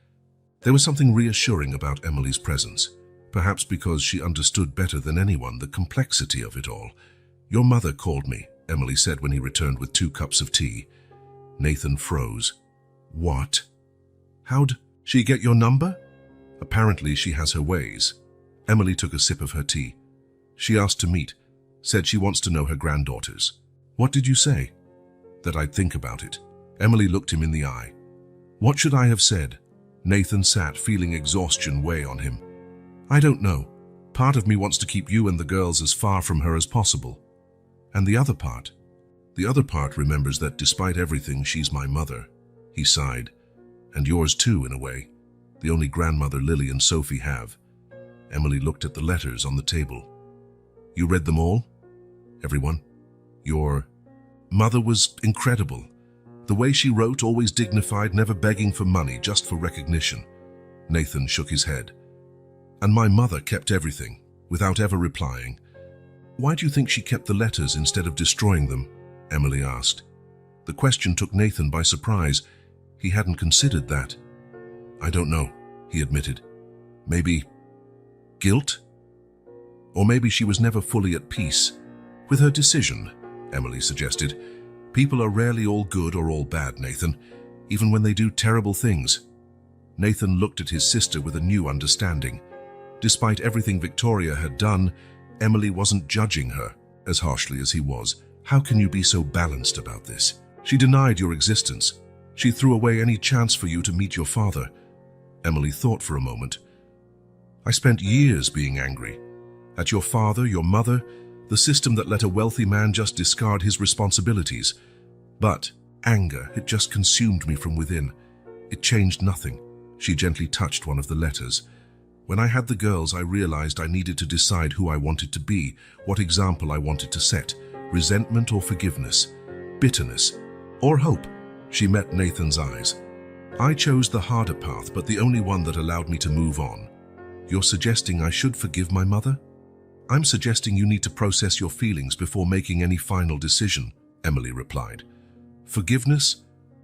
There was something reassuring about Emily's presence, perhaps because she understood better than anyone the complexity of it all. "Your mother called me," Emily said when he returned with 2 cups of tea. Nathan froze. "What? How'd she get your number?" "Apparently she has her ways." Emily took a sip of her tea. "She asked to meet, said she wants to know her granddaughters." "What did you say?" "That I'd think about it." Emily looked him in the eye. "What should I have said?" Nathan sat, feeling exhaustion weigh on him. "I don't know. Part of me wants to keep you and the girls as far from her as possible. And the other part? The other part remembers that despite everything, she's my mother." He sighed. "And yours too, in a way. The only grandmother Lily and Sophie have." Emily looked at the letters on the table. "You read them all? Everyone? Your mother was incredible. The way she wrote, always dignified, never begging for money, just for recognition." Nathan shook his head. "And my mother kept everything, without ever replying." "Why do you think she kept the letters instead of destroying them?" Emily asked. The question took Nathan by surprise. He hadn't considered that. "I don't know," he admitted. "Maybe guilt? Or maybe she was never fully at peace with her decision," Emily suggested. "People are rarely all good or all bad, Nathan, even when they do terrible things." Nathan looked at his sister with a new understanding. Despite everything Victoria had done, Emily wasn't judging her as harshly as he was. "How can you be so balanced about this? She denied your existence. She threw away any chance for you to meet your father." Emily thought for a moment. "I spent years being angry. At your father, your mother, the system that let a wealthy man just discard his responsibilities. But anger, it just consumed me from within. It changed nothing." She gently touched one of the letters. "When I had the girls, I realized I needed to decide who I wanted to be, what example I wanted to set, resentment or forgiveness, bitterness or hope." She met Nathan's eyes. "I chose the harder path, but the only one that allowed me to move on." "You're suggesting I should forgive my mother?" "I'm suggesting you need to process your feelings before making any final decision," Emily replied. "Forgiveness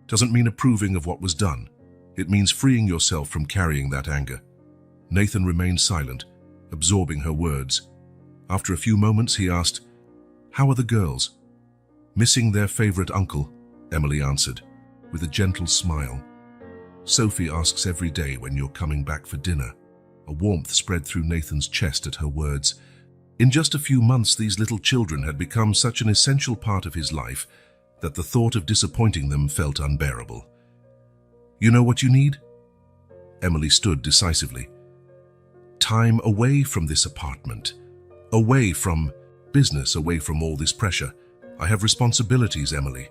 doesn't mean approving of what was done. It means freeing yourself from carrying that anger." Nathan remained silent, absorbing her words. After a few moments, he asked, "How are the girls?" "Missing their favorite uncle," Emily answered, with a gentle smile. Sophie asks every day when you're coming back for dinner. A warmth spread through Nathan's chest at her words. In just a few months, these little children had become such an essential part of his life that the thought of disappointing them felt unbearable. You know what you need? Emily stood decisively. Time away from this apartment. Away from business, away from all this pressure. I have responsibilities, Emily.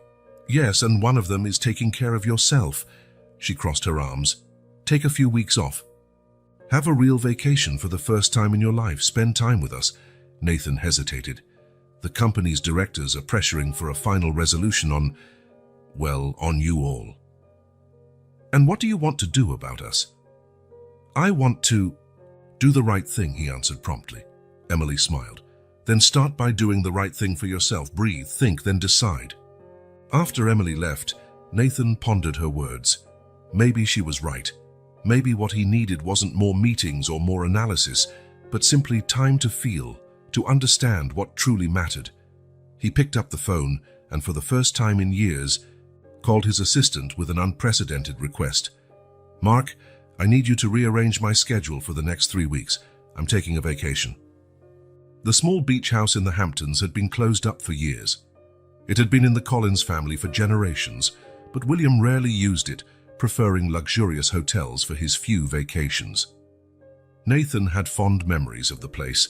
Yes, and one of them is taking care of yourself. She crossed her arms. Take a few weeks off. Have a real vacation for the first time in your life. Spend time with us. Nathan hesitated. The company's directors are pressuring for a final resolution on you all. And what do you want to do about us? I want to do the right thing, he answered promptly. Emily smiled. Then start by doing the right thing for yourself. Breathe, think, then decide. After Emily left, Nathan pondered her words. Maybe she was right. Maybe what he needed wasn't more meetings or more analysis, but simply time to feel, to understand what truly mattered. He picked up the phone and, for the first time in years, called his assistant with an unprecedented request. Mark, I need you to rearrange my schedule for the next 3 weeks. I'm taking a vacation. The small beach house in the Hamptons had been closed up for years. It had been in the Collins family for generations, but William rarely used it, preferring luxurious hotels for his few vacations. Nathan had fond memories of the place.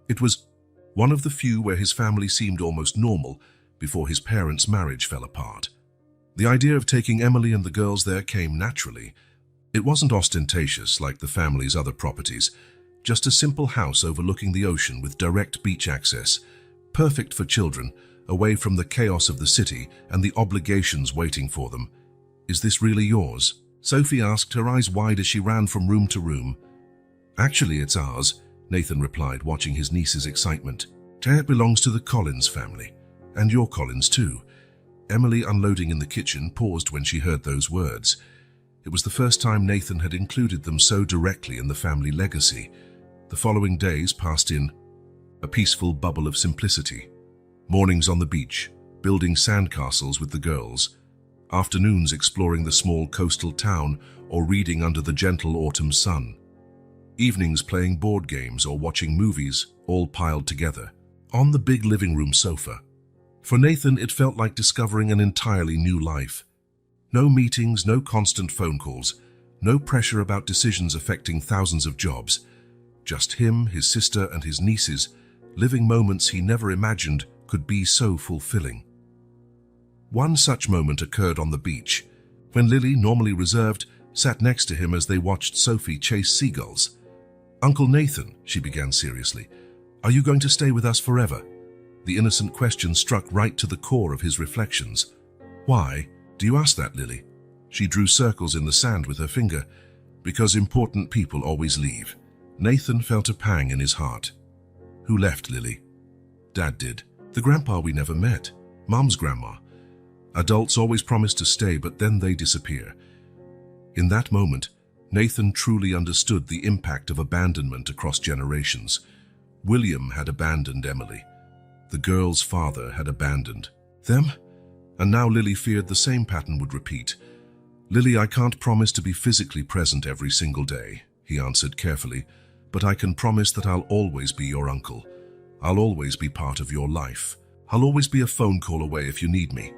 It was one of the few where his family seemed almost normal before his parents' marriage fell apart. The idea of taking Emily and the girls there came naturally. It wasn't ostentatious like the family's other properties, just a simple house overlooking the ocean with direct beach access, perfect for children, away from the chaos of the city and the obligations waiting for them. Is this really yours? Sophie asked, her eyes wide as she ran from room to room. Actually, it's ours, Nathan replied, watching his niece's excitement. It belongs to the Collins family, and your Collins too. Emily, unloading in the kitchen, paused when she heard those words. It was the first time Nathan had included them so directly in the family legacy. The following days passed in a peaceful bubble of simplicity. Mornings on the beach, building sandcastles with the girls. Afternoons exploring the small coastal town or reading under the gentle autumn sun. Evenings playing board games or watching movies, all piled together, on the big living room sofa. For Nathan, it felt like discovering an entirely new life. No meetings, no constant phone calls, no pressure about decisions affecting thousands of jobs. Just him, his sister, and his nieces, living moments he never imagined could be so fulfilling. One such moment occurred on the beach, when Lily, normally reserved, sat next to him as they watched Sophie chase seagulls. Uncle Nathan, she began seriously, are you going to stay with us forever? The innocent question struck right to the core of his reflections. Why do you ask that, Lily? She drew circles in the sand with her finger. Because important people always leave. Nathan felt a pang in his heart. Who left, Lily? Dad did. The grandpa we never met. Mom's grandma. Adults always promise to stay, but then they disappear. In that moment, Nathan truly understood the impact of abandonment across generations. William had abandoned Emily. The girl's father had abandoned them, and now Lily feared the same pattern would repeat. Lily, I can't promise to be physically present every single day, he answered carefully, but I can promise that I'll always be your uncle. I'll always be part of your life. I'll always be a phone call away if you need me.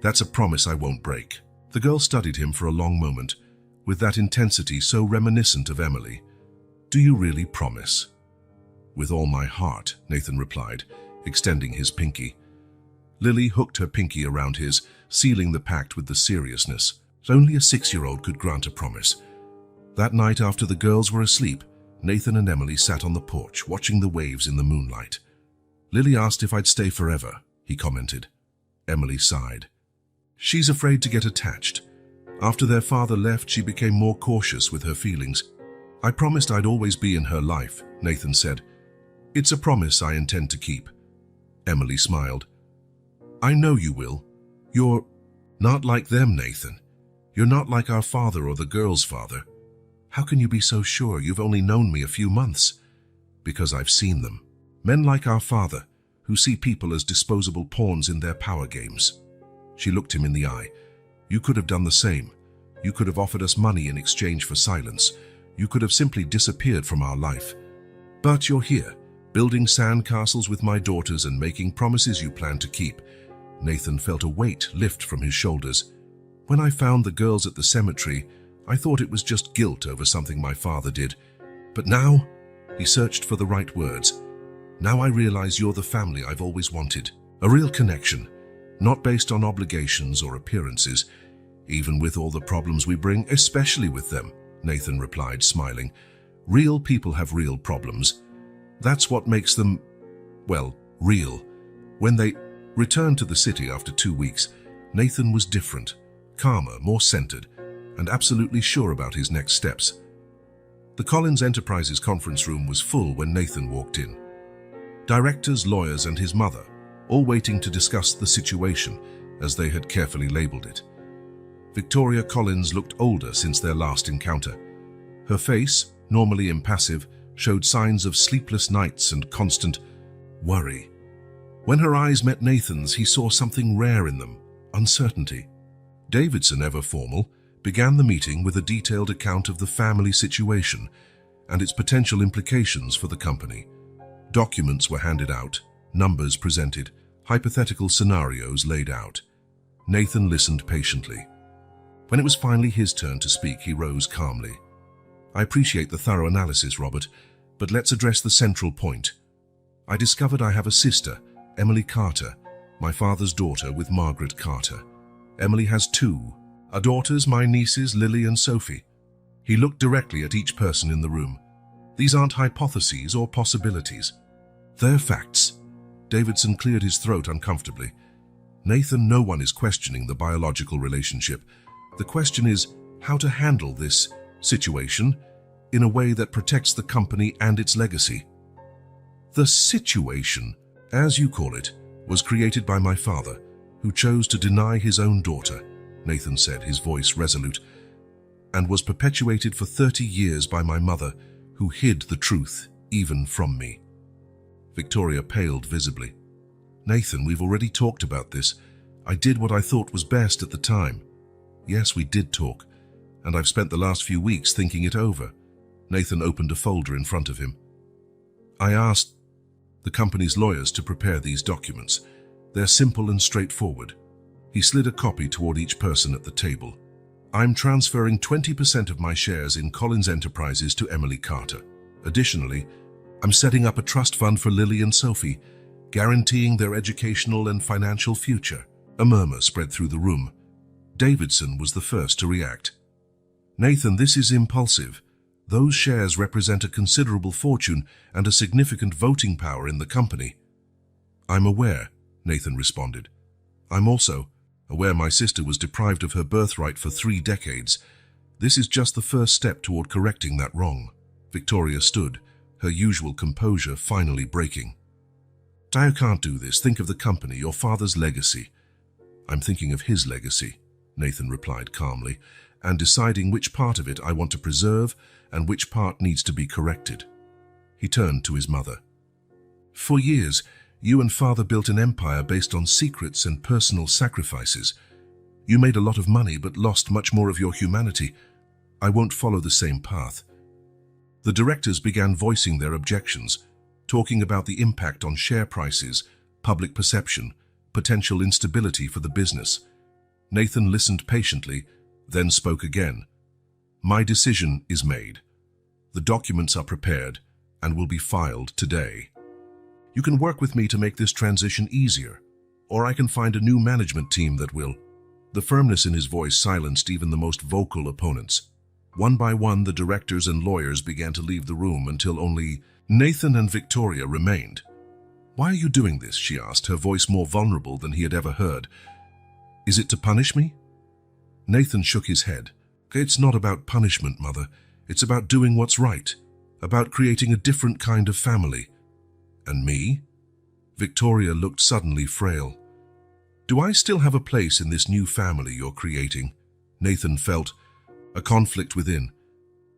That's a promise I won't break. The girl studied him for a long moment, with that intensity so reminiscent of Emily. Do you really promise? With all my heart, Nathan replied, extending his pinky. Lily hooked her pinky around his, sealing the pact with the seriousness that only a 6-year-old could grant a promise. That night, after the girls were asleep, Nathan and Emily sat on the porch, watching the waves in the moonlight. Lily asked if I'd stay forever, he commented. Emily sighed. She's afraid to get attached. After their father left, she became more cautious with her feelings. I promised I'd always be in her life, Nathan said. It's a promise I intend to keep. Emily smiled. I know you will. You're not like them, Nathan. You're not like our father or the girl's father. How can you be so sure? You've only known me a few months. Because I've seen them. Men like our father, who see people as disposable pawns in their power games. She looked him in the eye. You could have done the same. You could have offered us money in exchange for silence. You could have simply disappeared from our life. But you're here, building sandcastles with my daughters and making promises you plan to keep. Nathan felt a weight lift from his shoulders. When I found the girls at the cemetery, I thought it was just guilt over something my father did. But now, he searched for the right words. Now I realize you're the family I've always wanted. A real connection, not based on obligations or appearances, even with all the problems we bring, especially with them, Nathan replied, smiling. Real people have real problems. That's what makes them, well, real. When they returned to the city after 2 weeks, Nathan was different, calmer, more centered, and absolutely sure about his next steps. The Collins Enterprises conference room was full when Nathan walked in. Directors, lawyers, and his mother, all waiting to discuss the situation, as they had carefully labeled it. Victoria Collins looked older since their last encounter. Her face, normally impassive, showed signs of sleepless nights and constant worry. When her eyes met Nathan's, he saw something rare in them, uncertainty. Davidson, ever formal, began the meeting with a detailed account of the family situation and its potential implications for the company. Documents were handed out, numbers presented, hypothetical scenarios laid out. Nathan listened patiently. When it was finally his turn to speak, he rose calmly. I appreciate the thorough analysis, Robert, but let's address the central point. I discovered I have a sister, Emily Carter, my father's daughter with Margaret Carter. Emily has 2 daughters, my nieces Lily and Sophie. He looked directly at each person in the room. These aren't hypotheses or possibilities. They're facts. Davidson cleared his throat uncomfortably. Nathan, no one is questioning the biological relationship. The question is how to handle this situation in a way that protects the company and its legacy. The situation, as you call it, was created by my father, who chose to deny his own daughter, Nathan said, his voice resolute, and was perpetuated for 30 years by my mother, who hid the truth even from me. Victoria paled visibly. Nathan, we've already talked about this. I did what I thought was best at the time. Yes, we did talk, and I've spent the last few weeks thinking it over. Nathan opened a folder in front of him. I asked the company's lawyers to prepare these documents. They're simple and straightforward. He slid a copy toward each person at the table. I'm transferring 20% of my shares in Collins Enterprises to Emily Carter. Additionally, I'm setting up a trust fund for Lily and Sophie, guaranteeing their educational and financial future. A murmur spread through the room. Davidson was the first to react. Nathan, this is impulsive. Those shares represent a considerable fortune and a significant voting power in the company. I'm aware, Nathan responded. I'm also aware my sister was deprived of her birthright for 3 decades. This is just the first step toward correcting that wrong. Victoria stood, her usual composure finally breaking. I can't do this. Think of the company, your father's legacy. I'm thinking of his legacy, Nathan replied calmly, and deciding which part of it I want to preserve and which part needs to be corrected. He turned to his mother. For years, you and father built an empire based on secrets and personal sacrifices. You made a lot of money but lost much more of your humanity. I won't follow the same path. The directors began voicing their objections, talking about the impact on share prices, public perception, potential instability for the business. Nathan listened patiently, then spoke again. My decision is made. The documents are prepared and will be filed today. You can work with me to make this transition easier, or I can find a new management team that will. The firmness in his voice silenced even the most vocal opponents. One by one, the directors and lawyers began to leave the room until only Nathan and Victoria remained. Why are you doing this? She asked, her voice more vulnerable than he had ever heard. Is it to punish me? Nathan shook his head. It's not about punishment, Mother. It's about doing what's right, about creating a different kind of family. And me? Victoria looked suddenly frail. Do I still have a place in this new family you're creating? Nathan felt a conflict within.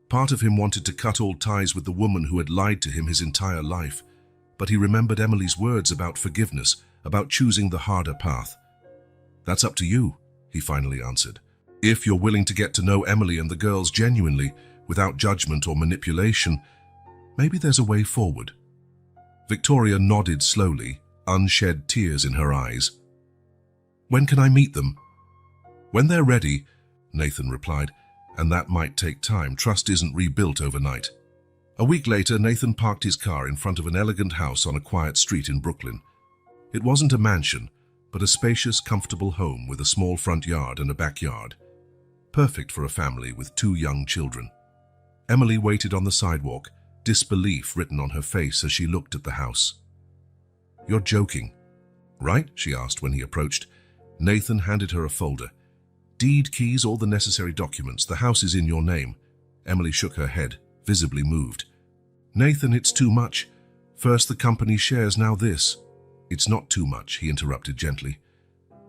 Part of him wanted to cut all ties with the woman who had lied to him his entire life, but he remembered Emily's words about forgiveness, about choosing the harder path. That's up to you, he finally answered. If you're willing to get to know Emily and the girls genuinely, without judgment or manipulation, maybe there's a way forward. Victoria nodded slowly, unshed tears in her eyes. When can I meet them? When they're ready, Nathan replied, and that might take time. Trust isn't rebuilt overnight. A week later, Nathan parked his car in front of an elegant house on a quiet street in Brooklyn. It wasn't a mansion, but a spacious, comfortable home with a small front yard and a backyard. Perfect for a family with 2 young children. Emily waited on the sidewalk, disbelief written on her face as she looked at the house. "You're joking, right?" she asked when he approached. Nathan handed her a folder. "Deed, keys, all the necessary documents. The house is in your name." Emily shook her head, visibly moved. "Nathan, it's too much. First the company shares, now this." "It's not too much," he interrupted gently.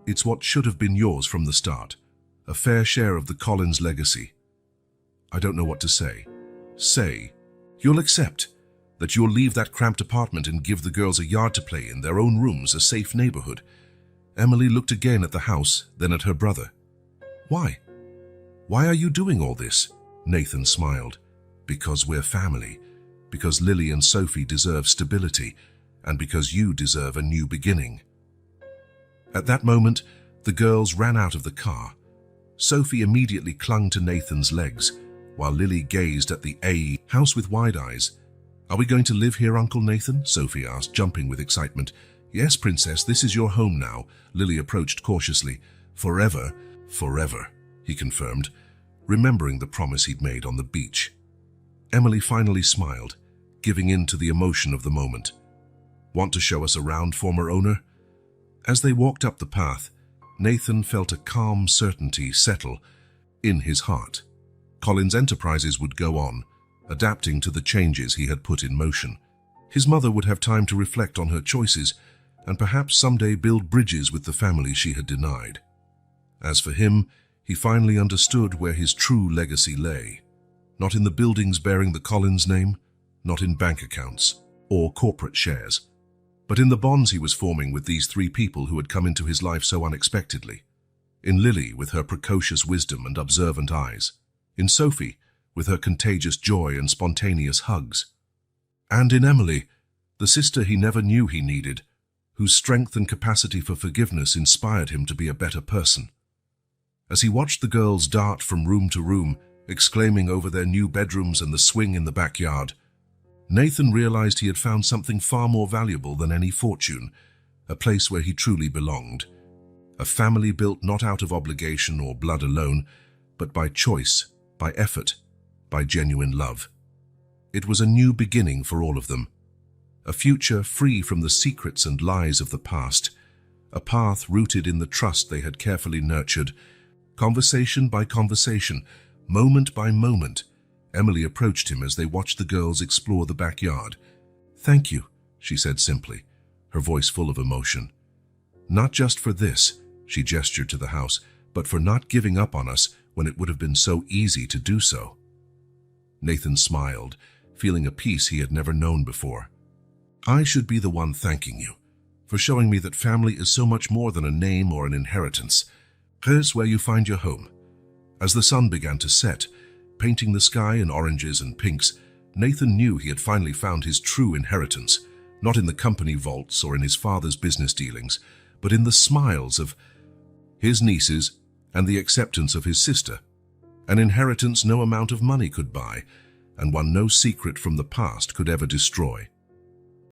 "It's what should have been yours from the start. A fair share of the Collins legacy." "I don't know what to say." "Say, you'll accept, that you'll leave that cramped apartment and give the girls a yard to play in, their own rooms, a safe neighborhood." Emily looked again at the house, then at her brother. "Why? Why are you doing all this?" Nathan smiled. "Because we're family. Because Lily and Sophie deserve stability. And because you deserve a new beginning." At that moment, the girls ran out of the car. Sophie immediately clung to Nathan's legs, while Lily gazed at the house with wide eyes. "Are we going to live here, Uncle Nathan?" Sophie asked, jumping with excitement. "Yes, Princess, this is your home now," Lily approached cautiously. "Forever, forever," he confirmed, remembering the promise he'd made on the beach. Emily finally smiled, giving in to the emotion of the moment. "Want to show us around, former owner?" As they walked up the path, Nathan felt a calm certainty settle in his heart. Collins Enterprises would go on, adapting to the changes he had put in motion. His mother would have time to reflect on her choices and perhaps someday build bridges with the family she had denied. As for him, he finally understood where his true legacy lay. Not in the buildings bearing the Collins name, not in bank accounts or corporate shares, but in the bonds he was forming with these 3 people who had come into his life so unexpectedly. In Lily, with her precocious wisdom and observant eyes. In Sophie, with her contagious joy and spontaneous hugs. And in Emily, the sister he never knew he needed, whose strength and capacity for forgiveness inspired him to be a better person. As he watched the girls dart from room to room, exclaiming over their new bedrooms and the swing in the backyard, Nathan realized he had found something far more valuable than any fortune, a place where he truly belonged. A family built not out of obligation or blood alone, but by choice, by effort, by genuine love. It was a new beginning for all of them. A future free from the secrets and lies of the past, a path rooted in the trust they had carefully nurtured. Conversation by conversation, moment by moment, Emily approached him as they watched the girls explore the backyard. "Thank you," she said simply, her voice full of emotion. "Not just for this," she gestured to the house, "but for not giving up on us when it would have been so easy to do so." Nathan smiled, feeling a peace he had never known before. "I should be the one thanking you, for showing me that family is so much more than a name or an inheritance. Here's where you find your home." As the sun began to set, painting the sky in oranges and pinks, Nathan knew he had finally found his true inheritance, not in the company vaults or in his father's business dealings, but in the smiles of his nieces and the acceptance of his sister. An inheritance no amount of money could buy, and one no secret from the past could ever destroy.